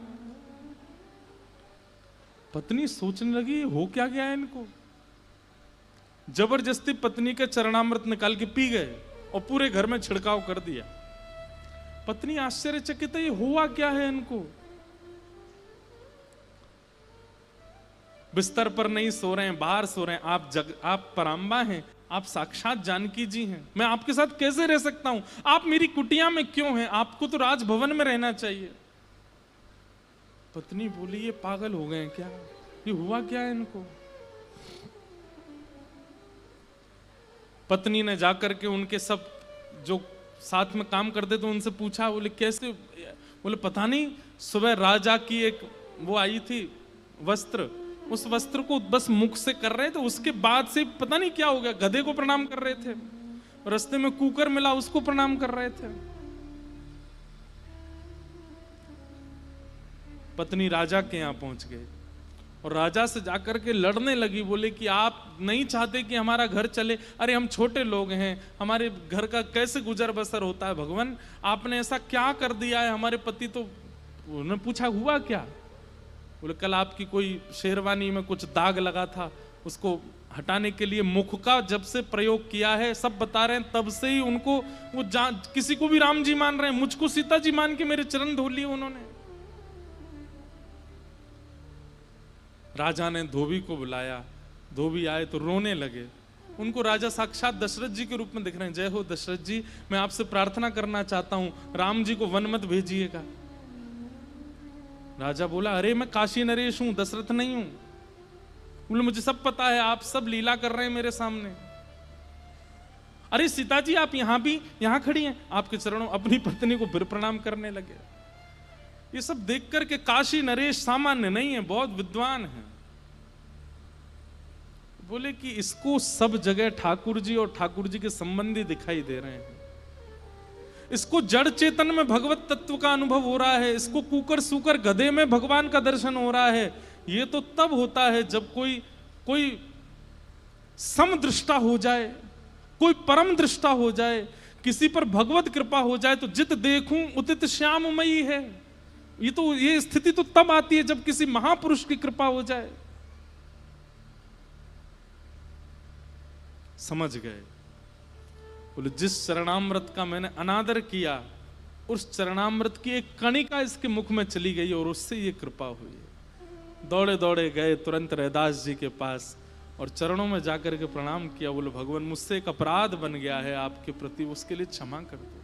पत्नी सोचने लगी हो क्या गया है इनको। जबरदस्ती पत्नी के चरणामृत निकाल के पी गए और पूरे घर में छिड़काव कर दिया। पत्नी आश्चर्यचकित है, ये हुआ क्या है इनको। बिस्तर पर नहीं सो रहे हैं, बाहर सो रहे हैं। आप पराम्बा हैं, आप साक्षात जानकी जी हैं, मैं आपके साथ कैसे रह सकता हूं, आप मेरी कुटिया में क्यों हैं, आपको तो राजभवन में रहना चाहिए। पत्नी बोली ये पागल हो गए क्या, ये हुआ क्या है इनको। पत्नी ने जाकर के उनके सब जो साथ में काम करते थे उनसे पूछा, बोले कैसे, बोले पता नहीं सुबह राजा की एक वो आई थी वस्त्र, उस वस्त्र को बस मुख से कर रहे थे, उसके बाद से पता नहीं क्या हो गया, गधे को प्रणाम कर रहे थे, रास्ते में कुकर मिला उसको प्रणाम कर रहे थे। पत्नी राजा के यहां पहुंच गए और राजा से जाकर के लड़ने लगी, बोले कि आप नहीं चाहते कि हमारा घर चले, अरे हम छोटे लोग हैं, हमारे घर का कैसे गुजर बसर होता है, भगवान आपने ऐसा क्या कर दिया है, हमारे पति तो। उन्होंने पूछा हुआ क्या, बोले कल आपकी कोई शेरवानी में कुछ दाग लगा था, उसको हटाने के लिए मुख का जब से प्रयोग किया है, सब बता रहे हैं, तब से ही उनको वो किसी को भी राम जी मान रहे हैं, मुझको सीता जी मान के मेरे चरण धो लिए उन्होंने। राजा ने धोबी को बुलाया, धोबी आए तो रोने लगे, उनको राजा साक्षात दशरथ जी के रूप में दिख रहे हैं। जय हो दशरथ जी, मैं आपसे प्रार्थना करना चाहता हूं, राम जी को वन मत भेजिएगा। राजा बोला, अरे मैं काशी नरेश हूं, दशरथ नहीं हूं। बोले मुझे सब पता है, आप सब लीला कर रहे हैं मेरे सामने। अरे सीता जी आप यहां खड़ी हैं, आपके चरणों, अपनी पत्नी को फिर प्रणाम करने लगे। ये सब देख करके काशी नरेश सामान्य नहीं है, बहुत विद्वान है। बोले कि इसको सब जगह ठाकुर जी और ठाकुर जी के संबंधी दिखाई दे रहे हैं, इसको जड़ चेतन में भगवत तत्व का अनुभव हो रहा है, इसको कुकर सूकर गधे में भगवान का दर्शन हो रहा है। ये तो तब होता है जब कोई समदृष्टा हो जाए, कोई परम दृष्टा हो जाए, किसी पर भगवत कृपा हो जाए तो जित देखूं उतित श्याममयी है। ये स्थिति तो तब आती है जब किसी महापुरुष की कृपा हो जाए। समझ गए, बोले जिस चरणामृत का मैंने अनादर किया, उस चरणामृत की एक कणिका इसके मुख में चली गई और उससे ये कृपा हुई। दौड़े दौड़े गए तुरंत रैदास जी के पास और चरणों में जाकर के प्रणाम किया। बोले भगवान मुझसे एक अपराध बन गया है आपके प्रति, उसके लिए क्षमा कर दो।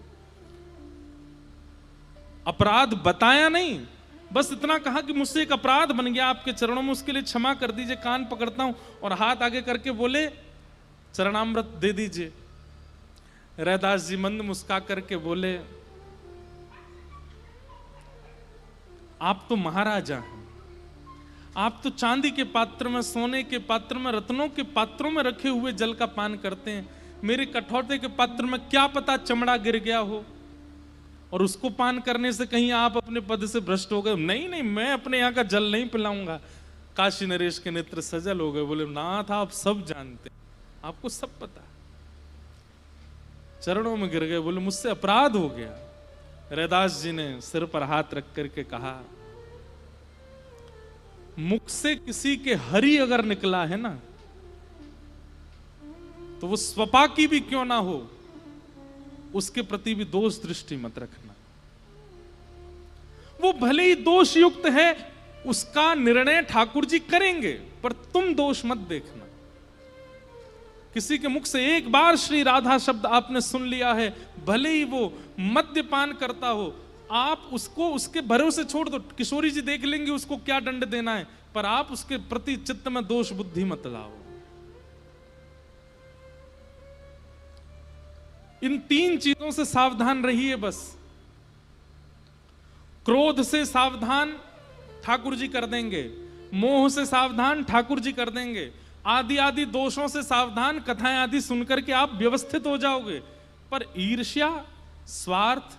अपराध बताया नहीं, बस इतना कहा कि मुझसे एक अपराध बन गया आपके चरणों में, उसके लिए क्षमा कर दीजिए। कान पकड़ता हूं और हाथ आगे करके बोले चरणामृत दे दीजिए। रैदास जी मंद मुस्का करके बोले, आप तो महाराजा हैं, आप तो चांदी के पात्र में, सोने के पात्र में, रत्नों के पात्रों में रखे हुए जल का पान करते हैं। मेरे कठौते के पात्र में क्या पता चमड़ा गिर गया हो और उसको पान करने से कहीं आप अपने पद से भ्रष्ट हो गए। नहीं नहीं, मैं अपने यहाँ का जल नहीं पिलाऊंगा। काशी नरेश के नेत्र सजल हो गए, बोले नाथ आप सब जानते, आपको सब पता। चरणों में गिर गए, बोले मुझसे अपराध हो गया। रैदास जी ने सिर पर हाथ रख करके कहा, मुख से किसी के हरि अगर निकला है ना, तो वो स्वपाकी भी क्यों ना हो, उसके प्रति भी दोष दृष्टि मत रखना। वो भले ही दोष युक्त है, उसका निर्णय ठाकुर जी करेंगे, पर तुम दोष मत देखना। किसी के मुख से एक बार श्री राधा शब्द आपने सुन लिया है, भले ही वो मद्यपान करता हो, आप उसको उसके भरोसे छोड़ दो। किशोरी जी देख लेंगे उसको क्या दंड देना है, पर आप उसके प्रति चित्त में दोष बुद्धि मत लाओ। इन तीन चीजों से सावधान रहिए बस। क्रोध से सावधान ठाकुर जी कर देंगे, मोह से सावधान ठाकुर जी कर देंगे, आदि आदि दोषों से सावधान, कथाएं आदि सुनकर के आप व्यवस्थित हो जाओगे। पर ईर्ष्या, स्वार्थ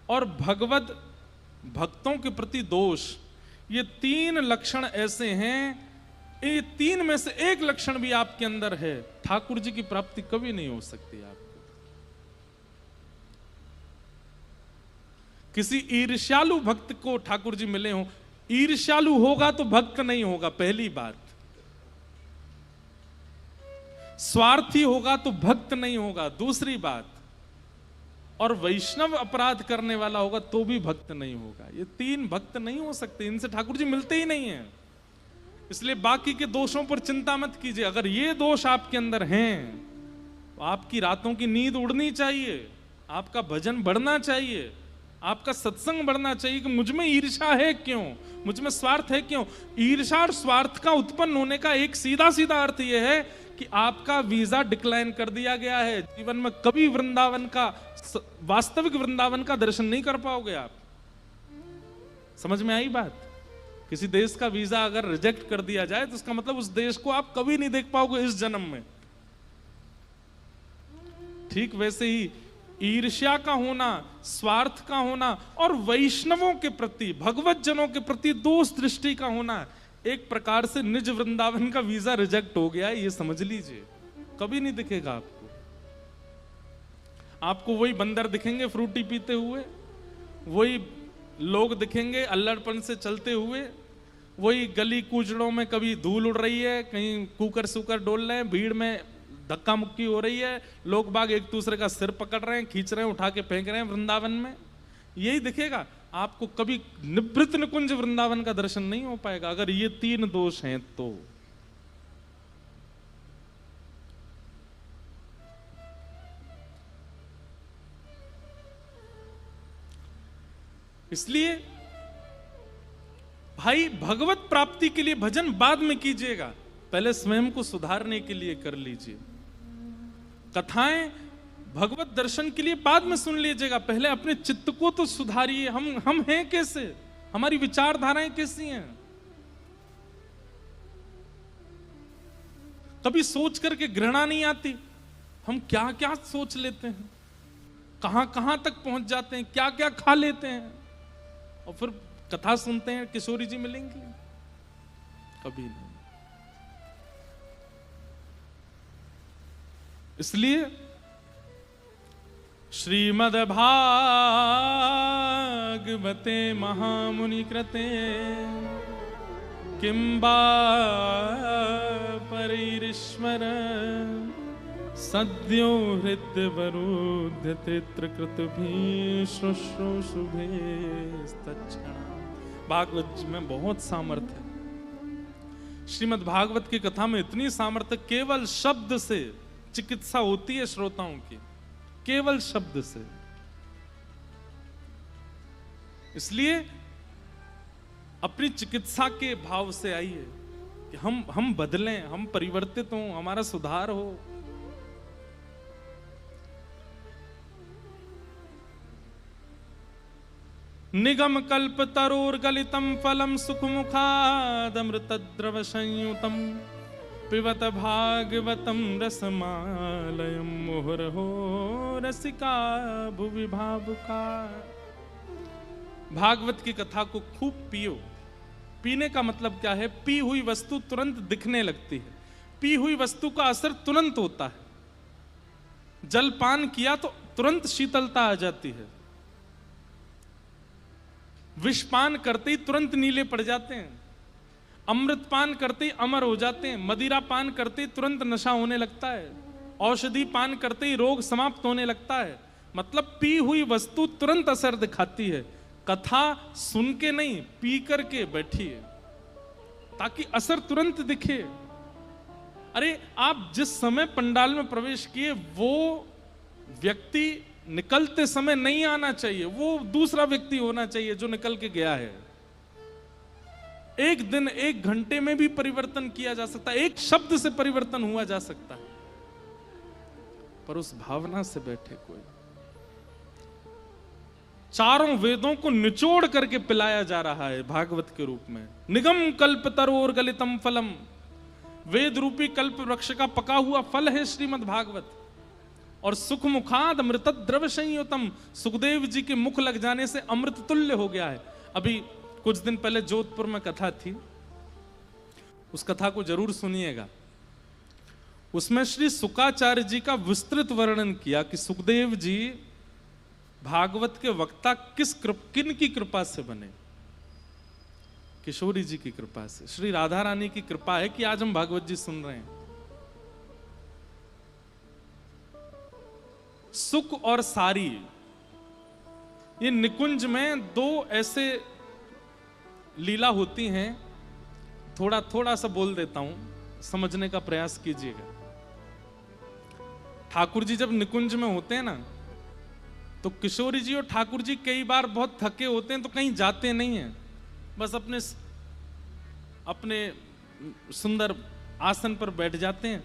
और भगवत भक्तों के प्रति दोष, ये तीन लक्षण ऐसे हैं, ये तीन में से एक लक्षण भी आपके अंदर है, ठाकुर जी की प्राप्ति कभी नहीं हो सकती आपको। किसी ईर्ष्यालु भक्त को ठाकुर जी मिले हो, ईर्ष्यालु होगा तो भक्त नहीं होगा, पहली बात। स्वार्थी होगा तो भक्त नहीं होगा, दूसरी बात। और वैष्णव अपराध करने वाला होगा तो भी भक्त नहीं होगा। ये तीन भक्त नहीं हो सकते, इनसे ठाकुर जी मिलते ही नहीं है। इसलिए बाकी के दोषों पर चिंता मत कीजिए। अगर ये दोष आपके अंदर हैं तो आपकी रातों की नींद उड़नी चाहिए, आपका भजन बढ़ना चाहिए, आपका सत्संग बढ़ना चाहिए कि मुझ में ईर्ष्या है क्यों, मुझ में स्वार्थ है क्यों। ईर्ष्या और स्वार्थ का उत्पन्न होने का एक सीधा सीधा अर्थ यह है कि आपका वीजा डिक्लाइन कर दिया गया है। जीवन में कभी वृंदावन का, वास्तविक वृंदावन का दर्शन नहीं कर पाओगे आप। समझ में आई बात? किसी देश का वीजा अगर रिजेक्ट कर दिया जाए तो उसका मतलब उस देश को आप कभी नहीं देख पाओगे इस जन्म में। ठीक वैसे ही ईर्ष्या का होना, स्वार्थ का होना और वैष्णवों के प्रति, भगवत जनों के प्रति दोष दृष्टि का होना, एक प्रकार से निज वृंदावन का वीजा रिजेक्ट हो गया है, ये समझ लीजिए। कभी नहीं दिखेगा आपको। आपको वही बंदर दिखेंगे फ्रूटी पीते हुए, वही लोग दिखेंगे अल्लड़पन से चलते हुए, वही गली कूचड़ों में कभी धूल उड़ रही है, कहीं कुकर सुकर डोल रहे हैं, भीड़ में धक्का मुक्की हो रही है, लोग बाग एक दूसरे का सिर पकड़ रहे हैं, खींच रहे हैं, उठा के फेंक रहे हैं वृंदावन में। यही दिखेगा आपको। कभी निवृत्त निकुंज वृंदावन का दर्शन नहीं हो पाएगा अगर ये 3 दोष हैं तो। इसलिए भाई भगवत प्राप्ति के लिए भजन बाद में कीजिएगा, पहले स्वयं को सुधारने के लिए कर लीजिए। कथाएं भगवत दर्शन के लिए बाद में सुन लीजिएगा, पहले अपने चित्त को तो सुधारिए। हम हैं कैसे, हमारी विचारधाराएं कैसी हैं। कभी सोच करके घृणा नहीं आती, हम क्या क्या सोच लेते हैं, कहां कहां तक पहुंच जाते हैं, क्या क्या खा लेते हैं, और फिर कथा सुनते हैं किशोरी जी मिलेंगे, कभी नहीं। इसलिए श्रीमद् भागवते महामुनि कृते किंबा परिरीश्वर सद्यो हृदयवरुध्य चित्रकृतभिः शुश्रूषुभे तत्क्षणात्। भागवत में बहुत सामर्थ्य है। श्रीमद् भागवत की कथा में इतनी सामर्थ्य, केवल शब्द से चिकित्सा होती है श्रोताओं की, केवल शब्द से। इसलिए अपनी चिकित्सा के भाव से आइए कि हम बदलें, हम परिवर्तित हों, हमारा सुधार हो। निगम कल्प तरोर गलितम फलम सुखमुखादमृतद्रव संयुतम पिबत भागवतम रसमालयम मुहुर्हो रसिका भुवि भावुका। भागवत की कथा को खूब पियो। पीने का मतलब क्या है? पी हुई वस्तु तुरंत दिखने लगती है, पी हुई वस्तु का असर तुरंत होता है। जल पान किया तो तुरंत शीतलता आ जाती है, विष पान करते ही तुरंत नीले पड़ जाते हैं, अमृत पान करते ही अमर हो जाते हैं, मदिरा पान करते ही तुरंत नशा होने लगता है, औषधि पान करते ही रोग समाप्त होने लगता है। मतलब पी हुई वस्तु तुरंत असर दिखाती है। कथा सुन के नहीं, पी करके बैठिए ताकि असर तुरंत दिखे। अरे आप जिस समय पंडाल में प्रवेश किए वो व्यक्ति निकलते समय नहीं आना चाहिए, वो दूसरा व्यक्ति होना चाहिए जो निकल के गया है। एक दिन, एक घंटे में भी परिवर्तन किया जा सकता है, एक शब्द से परिवर्तन हुआ जा सकता है, पर उस भावना से बैठे कोई। चारों वेदों को निचोड़ करके पिलाया जा रहा है भागवत के रूप में। निगम कल्प तरोर गलितम फलम, वेद रूपी कल्प वृक्ष का पका हुआ फल है श्रीमद् भागवत। और सुख मुखाद अमृत द्रव संयुतम, सुखदेव जी के मुख लग जाने से अमृत तुल्य हो गया है। अभी कुछ दिन पहले जोधपुर में कथा थी, उस कथा को जरूर सुनिएगा। उसमें श्री शुकाचार्य जी का विस्तृत वर्णन किया कि सुखदेव जी भागवत के वक्ता किन की कृपा से बने। किशोरी जी की कृपा से, श्री राधा रानी की कृपा है कि आज हम भागवत जी सुन रहे हैं। सुख और सारी, ये निकुंज में दो ऐसे लीला होती हैं। थोड़ा थोड़ा सा बोल देता हूं, समझने का प्रयास कीजिएगा। ठाकुर जी जब निकुंज में होते हैं ना, तो किशोरी जी और ठाकुर जी कई बार बहुत थके होते हैं तो कहीं जाते नहीं हैं, बस अपने सुंदर आसन पर बैठ जाते हैं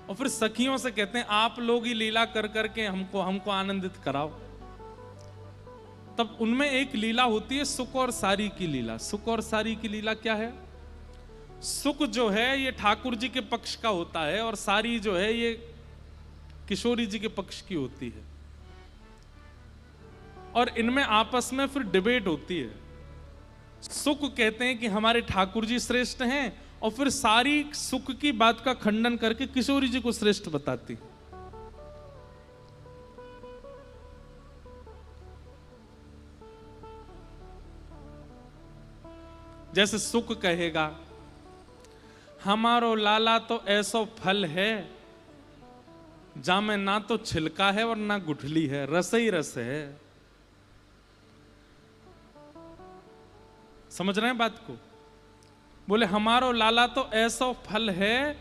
और फिर सखियों से कहते हैं आप लोग ही लीला कर करके हमको आनंदित कराओ। तब उनमें एक लीला होती है सुख और सारी की लीला। सुख और सारी की लीला क्या है? सुख जो है ये ठाकुर जी के पक्ष का होता है और सारी जो है ये किशोरी जी के पक्ष की होती है, और इनमें आपस में फिर डिबेट होती है। सुख कहते हैं कि हमारे ठाकुर जी श्रेष्ठ हैं, और फिर सारी सुख की बात का खंडन करके किशोरी जी को श्रेष्ठ बताती। जैसे सुख कहेगा हमारो लाला तो ऐसो फल है जामे ना तो छिलका है और ना गुठली है, रस ही रस है। समझ रहे हैं बात को? बोले हमारो लाला तो ऐसो फल है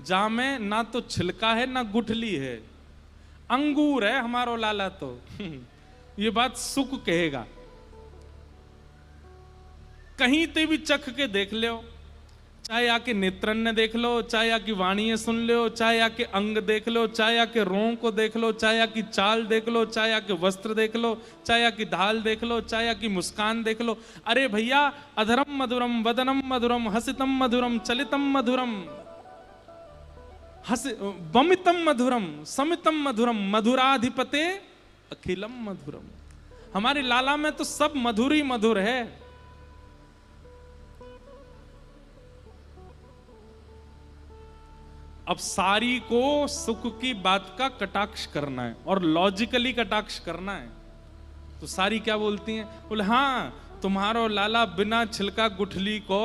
जामे ना तो छिलका है ना गुठली है, अंगूर है हमारो लाला तो। ये बात सुख कहेगा। कहीं ते भी चख के देख लो, चाहे आके नेत्रन ने देख लो, चाहे आकी वाणी सुन लो, चाहे आके अंग देख लो, चाहे आके रों को देख लो, चाहे आकी चाल देख लो, चाहे आके वस्त्र देख लो, चाहे आकी ढाल देख लो, चाहे आकी मुस्कान देख लो। अरे भैया, अधरम मधुरम वदनम मधुरम हसितम मधुरम चलितम मधुरम वमितम मधुरम समितम मधुरम मधुराधिपते अखिलम मधुरम। हमारे लाला में तो सब मधुर ही मधुर है। अब सारी को सुख की बात का कटाक्ष करना है और लॉजिकली कटाक्ष करना है, तो सारी क्या बोलती हैं? बोले हाँ तुम्हारो लाला बिना छिलका गुठली को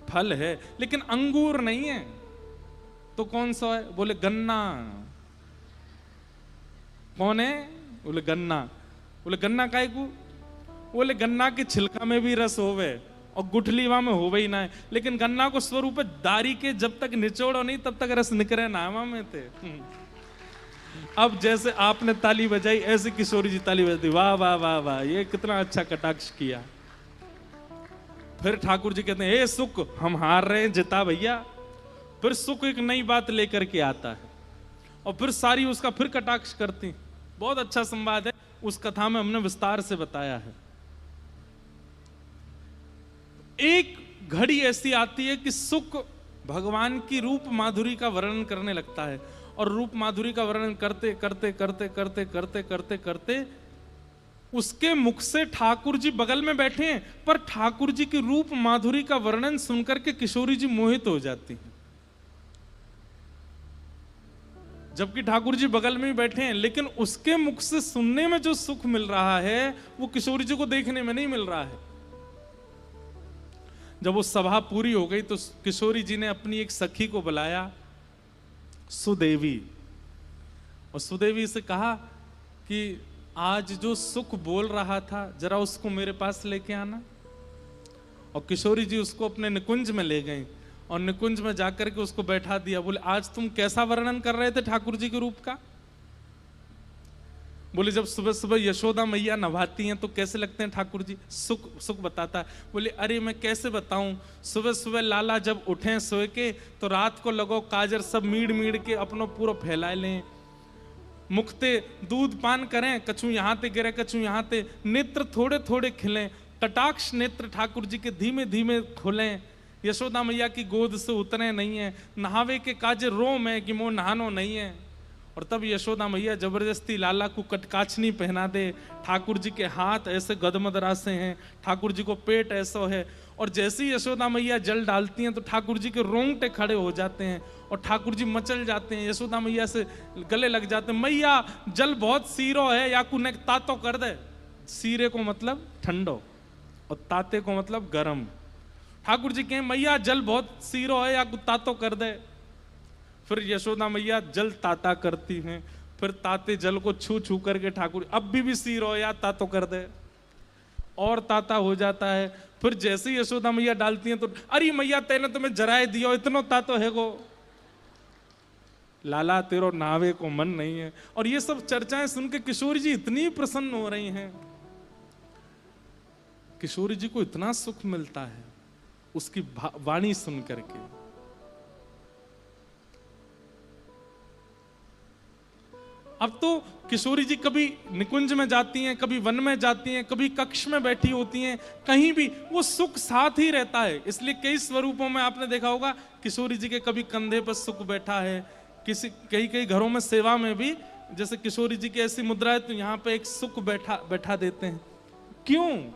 फल है, लेकिन अंगूर नहीं है। तो कौन सा है? बोले गन्ना। कौन है? बोले गन्ना। बोले गन्ना काहे को? बोले गन्ना के छिलका में भी रस होवे और गुठली वहां में होवे ही ना है, लेकिन गन्ना को स्वरूप दारी के जब तक निचोड़ो नहीं तब तक रस निकले ना वहां में थे। अब जैसे आपने ताली बजाई ऐसे किशोरी जी ताली बजाती, वाह वाह वाह वाह, ये कितना अच्छा कटाक्ष किया। फिर ठाकुर जी कहते हैं हे सुख हम हार रहे हैं, जिता भैया। फिर सुख एक नई बात लेकर के आता है और फिर सारी उसका फिर कटाक्ष करती। बहुत अच्छा संवाद है, उस कथा में हमने विस्तार से बताया है। एक घड़ी ऐसी आती है कि सुख भगवान की रूप माधुरी का वर्णन करने लगता है, और रूप माधुरी का वर्णन करते करते करते करते करते करते करते उसके मुख से ठाकुर जी बगल में बैठे हैं, पर ठाकुर जी की रूप माधुरी का वर्णन सुनकर के किशोरी जी मोहित हो जाती हैं। जबकि ठाकुर जी बगल में ही बैठे हैं, लेकिन उसके मुख से सुनने में जो सुख मिल रहा है वो किशोरी जी को देखने में नहीं मिल रहा है। जब वो सभा पूरी हो गई तो किशोरी जी ने अपनी एक सखी को बुलाया, सुदेवी, और सुदेवी से कहा कि आज जो सुख बोल रहा था जरा उसको मेरे पास लेके आना। और किशोरी जी उसको अपने निकुंज में ले गई और निकुंज में जाकर के उसको बैठा दिया। बोले आज तुम कैसा वर्णन कर रहे थे ठाकुर जी के रूप का? बोले जब सुबह सुबह यशोदा मैया नभाती हैं तो कैसे लगते हैं ठाकुर जी? सुख सुख बताता है। बोले अरे मैं कैसे बताऊं, सुबह सुबह लाला जब उठे सोए के तो रात को लगो काजर सब मीड़ मीड़ के अपनो पूरा फैलाए लें, मुखते दूध पान करें, कछु यहाँ ते गिरे कछु यहाँ ते, नेत्र थोड़े थोड़े खिलें, कटाक्ष नेत्र ठाकुर जी के धीमे धीमे खुलें, यशोदा मैया की गोद से उतरे नहीं है, नहावे के काजे रो में कि मो नहानो नहीं है। और तब यशोदा मैया जबरदस्ती लाला को कटकाछनी पहना दे, ठाकुर जी के हाथ ऐसे गदमदरासे हैं, ठाकुर जी को पेट ऐसा है, और जैसे ही यशोदा मैया जल डालती हैं तो ठाकुर जी के रोंगटे खड़े हो जाते हैं और ठाकुर जी मचल जाते हैं, यशोदा मैया से गले लग जाते हैं, मैया जल बहुत सीरो है या कुने तातो कर दे। सीरे को मतलब ठंडो और ताते को मतलब गर्म। ठाकुर जी कहें मैया जल बहुत सीरो है या कुछ तातो कर दे। फिर यशोदा मैया जल ताता करती हैं, फिर ताते जल को छू छू करके ठाकुर अब भी सीरो या तातो कर दे, और ताता हो जाता है। फिर जैसे ही यशोदा मैया डालती हैं तो अरे मैया तेने तुम्हें जराए दियो, इतनो तातो है गो, लाला तेरो नावे को मन नहीं है। और ये सब चर्चाएं सुन के किशोरी जी इतनी प्रसन्न हो रही हैं, किशोरी जी को इतना सुख मिलता है उसकी वाणी सुन करके। अब तो किशोरी जी कभी निकुंज में जाती हैं, कभी वन में जाती हैं, कभी कक्ष में बैठी होती हैं, कहीं भी वो सुख साथ ही रहता है। इसलिए कई स्वरूपों में आपने देखा होगा किशोरी जी के कभी कंधे पर सुख बैठा है, कई कई घरों में सेवा में भी जैसे किशोरी जी की ऐसी मुद्रा है तो यहाँ पे एक सुख बैठा देते हैं। क्यों?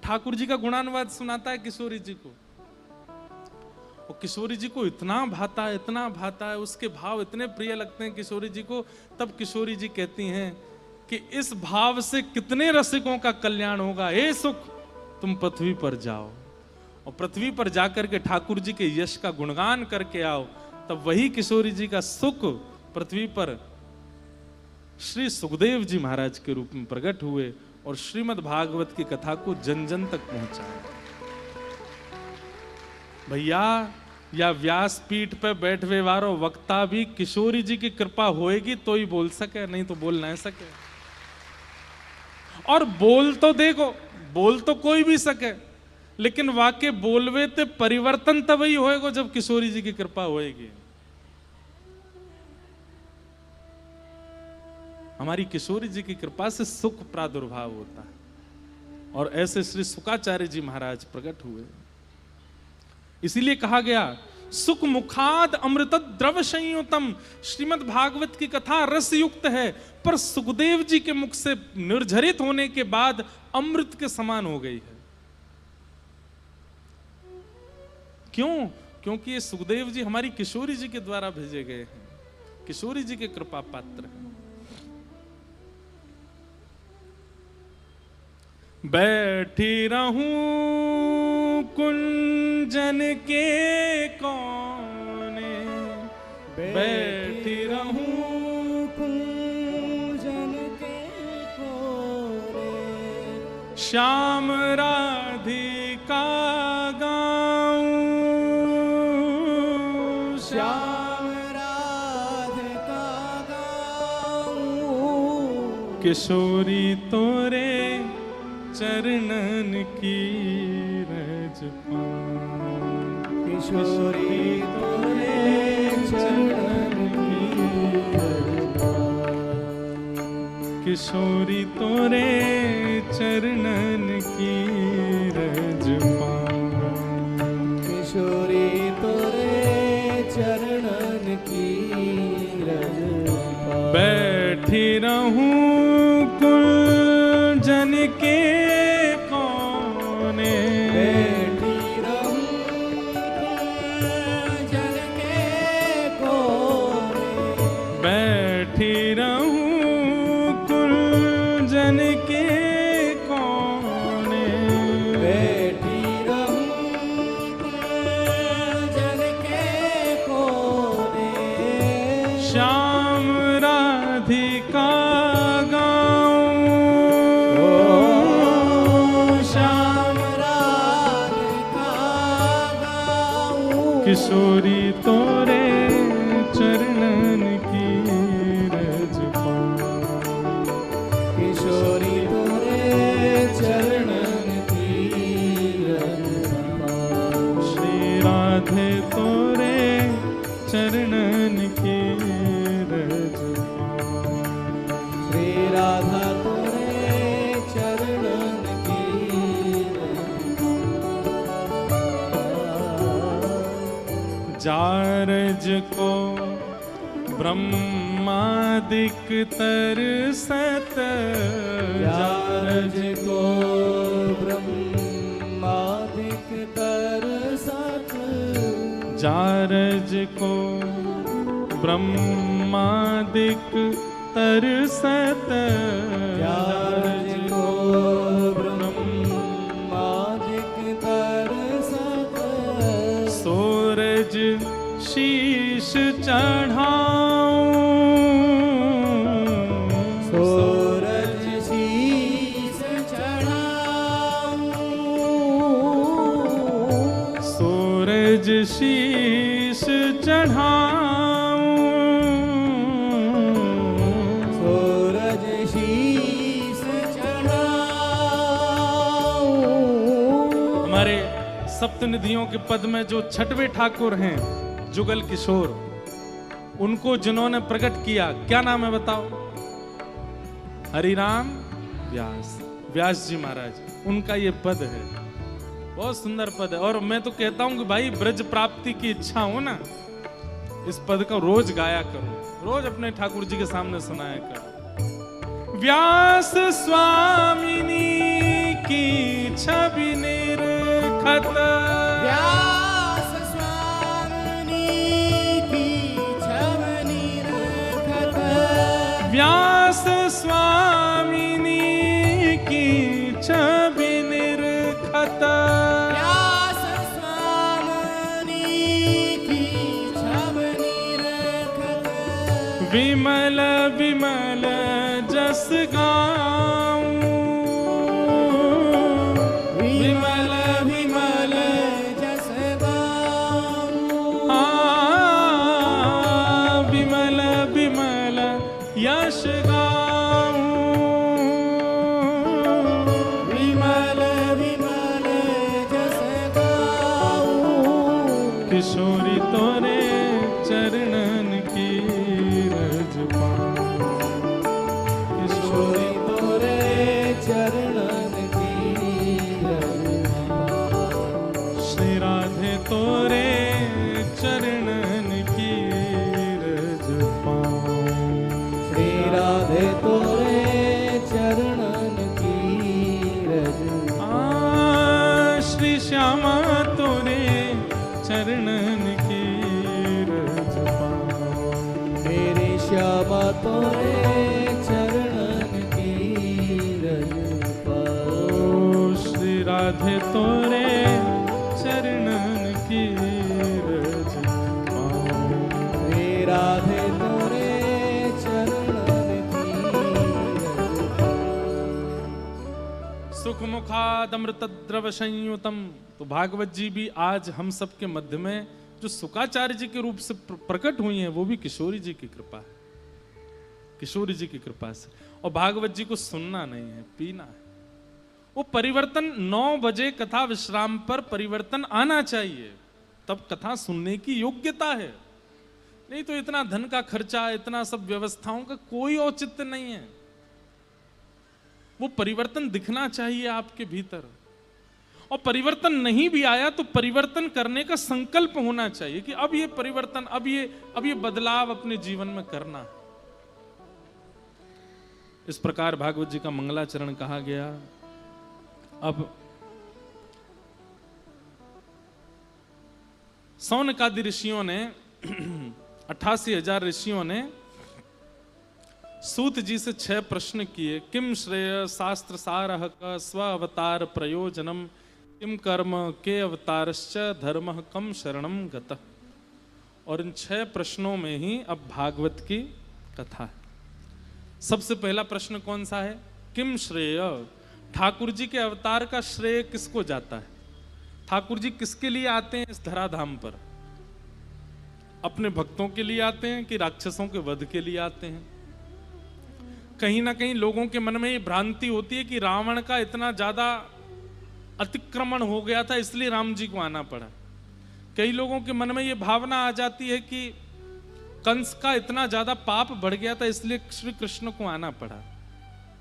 ठाकुर जी का गुणानुवाद सुनाता है किशोरी जी को, और किशोरी जी को इतना भाता है, उसके भाव इतने प्रिय लगते हैं किशोरी जी को। तब किशोरी जी कहती हैं कि इस भाव से कितने रसिकों का कल्याण होगा। हे सुख, तुम पृथ्वी पर जाओ और पृथ्वी पर जाकर के ठाकुर जी के यश का गुणगान करके आओ। तब वही किशोरी जी का सुख पृथ्वी पर श्री सुखदेव जी महाराज के रूप में प्रकट हुए और श्रीमद् भागवत की कथा को जन जन तक पहुंचाया। भैया, या व्यासपीठ पे बैठवे वारो वक्ता भी किशोरी जी की कृपा होएगी तो ही बोल सके, नहीं तो बोल नहीं सके। और बोल तो देखो, बोल तो कोई भी सके, लेकिन वाके बोलवे ते परिवर्तन तब ही होएगा जब किशोरी जी की कृपा होएगी। हमारी किशोरी जी की कृपा से सुख प्रादुर्भाव होता है और ऐसे श्री सुकाचार्य जी महाराज प्रकट हुए। इसीलिए कहा गया सुख मुखाद अमृत द्रव संयुतम। श्रीमद् भागवत की कथा रस युक्त है, पर सुखदेव जी के मुख से निर्झरित होने के बाद अमृत के समान हो गई है। क्यों? क्योंकि ये सुखदेव जी हमारी किशोरी जी के द्वारा भेजे गए हैं, किशोरी जी के कृपा पात्र हैं। बैठी रहूं कुंजन के कोने, बैठी रहूं कुंजन के कोने, श्याम राधिका गाऊं, श्याम राधिका गाऊं, किशोरी तोरे चरणन की रज पाऊं, किशोरी तोरे चरणन की रज पाऊं, किशोरी तोरे चरणन की रज पाऊं, किशोरी तोरे चरणन की रज पाऊं। बैठी रहूं कुंजन के कोने, बैठी रहूं कुंजन के कोने, बैठी रहूं कुंजन के कोने, बैठी रहूं कुंजन के कोने, श्याम राधिका गाऊं, श्याम राधिका गाऊं, किशोरी तोरे चरणन की रज पाऊं, किशोरी तोरे चरणन की रज पाऊं, श्री राधे तोरे चरणन की रज पाऊं, श्री राधा तोरे चरणन की रज पाऊं। जारज को ब्रह्मादिक तरसत, जारज को ब्रह्मादिक तरसत, जारज को ब्रह्मादिक तरसत, जारज को ब्रह्मादिक तरसत, सूरज शीश चढ़ाऊं, सूरज शीस चढ़ाऊं, सूरज शीश चढ़ाऊं, सूरज शीस चढ़ाऊं। हमारे सप्तनिधियों के पद में जो छठवें ठाकुर हैं जुगल किशोर, उनको जिन्होंने प्रकट किया, क्या नाम है बताओ? हरिराम व्यास, व्यास जी महाराज, उनका ये पद है, बहुत सुंदर पद है। और मैं तो कहता हूं कि भाई ब्रज प्राप्ति की इच्छा हो ना, इस पद को रोज गाया करो, रोज अपने ठाकुर जी के सामने सुनाया करो। व्यास स्वामिनी की छवि निरखत, व्यास स्वामिनी की छवि निरखत, व्यास स्वामिनी की छवि निरखत, व्यास स्वामिनी की छवि निरखत, विमल विमल जस गाऊं, विमल विमल जस गाऊं, विमल विमल यश गाऊं, विमल विमल जस गाऊं, किशोरी तोरे चरणन की रज पाऊं, किशोरी तोरे चरणन की रज पाऊं, श्री राधे तोरे चरणन की रज पाऊं, श्री राधे तोरे चरणन की रज श्री श्यामा तोरे चरणन की रज पाऊं, मेरे श्यामा तोरे चरणन की रज पाऊं, श्री राधे तोरे चरणन की रज पाऊं, श्री राधे तोरे चरणन की रज पाऊं। सुख मुखादमृत द्रव संयुतम। तो भागवत जी भी आज हम सब के मध्य में जो सुकाचार्य जी के रूप से प्रकट हुई हैं, वो भी किशोरी जी की कृपा है, किशोरी जी की कृपा से। और भागवत जी को सुनना नहीं है, पीना है। वो परिवर्तन 9 बजे कथा विश्राम पर परिवर्तन आना चाहिए, तब कथा सुनने की योग्यता है। नहीं तो इतना धन का खर्चा, इतना सब व्यवस्थाओं का कोई औचित्य नहीं है। वो परिवर्तन दिखना चाहिए आपके भीतर, और परिवर्तन नहीं भी आया तो परिवर्तन करने का संकल्प होना चाहिए कि अब ये परिवर्तन, अब ये बदलाव अपने जीवन में करना है। इस प्रकार भागवत जी का मंगलाचरण कहा गया। अब सौनकादि ऋषियों ने 88,000 ऋषियों ने सूत जी से 6 प्रश्न किए। किम श्रेय शास्त्र सारः क स्व अवतार प्रयोजनम, किम कर्म के अवतारश्च धर्म कम शरणम गतः। और इन 6 प्रश्नों में ही अब भागवत की कथा है। सबसे पहला प्रश्न कौन सा है? किम श्रेय, ठाकुर जी के अवतार का श्रेय किसको जाता है? ठाकुर जी किसके लिए आते हैं इस धराधाम पर? अपने भक्तों के लिए आते हैं कि राक्षसों के वध के लिए आते हैं? कहीं ना कहीं लोगों के मन में ये भ्रांति होती है कि रावण का इतना ज्यादा अतिक्रमण हो गया था इसलिए राम जी को आना पड़ा। कई लोगों के मन में ये भावना आ जाती है कि कंस का इतना ज्यादा पाप बढ़ गया था इसलिए श्री कृष्ण को आना पड़ा।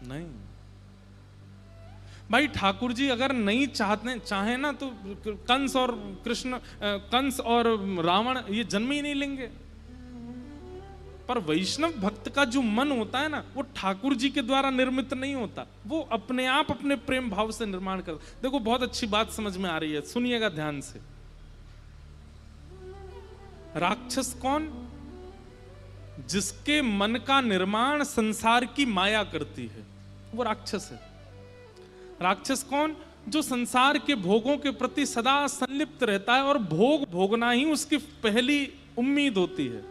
नहीं भाई, ठाकुर जी अगर नहीं चाहे ना तो कंस और कृष्ण, कंस और रावण ये जन्म ही नहीं लेंगे। पर वैष्णव भक्त का जो मन होता है ना, वो ठाकुर जी के द्वारा निर्मित नहीं होता, वो अपने आप अपने प्रेम भाव से निर्माण करता। देखो बहुत अच्छी बात समझ में आ रही है, सुनिएगा ध्यान से। राक्षस कौन? जिसके मन का निर्माण संसार की माया करती है, वो राक्षस है। राक्षस कौन? जो संसार के भोगों के प्रति सदा संलिप्त रहता है और भोग भोगना ही उसकी पहली उम्मीद होती है।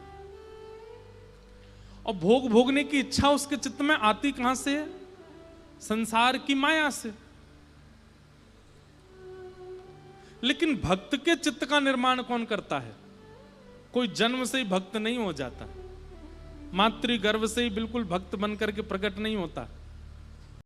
और भोग भोगने की इच्छा उसके चित्त में आती कहां से है? संसार की माया से। लेकिन भक्त के चित्त का निर्माण कौन करता है? कोई जन्म से ही भक्त नहीं हो जाता, मातृ गर्भ से ही बिल्कुल भक्त बनकर के प्रकट नहीं होता।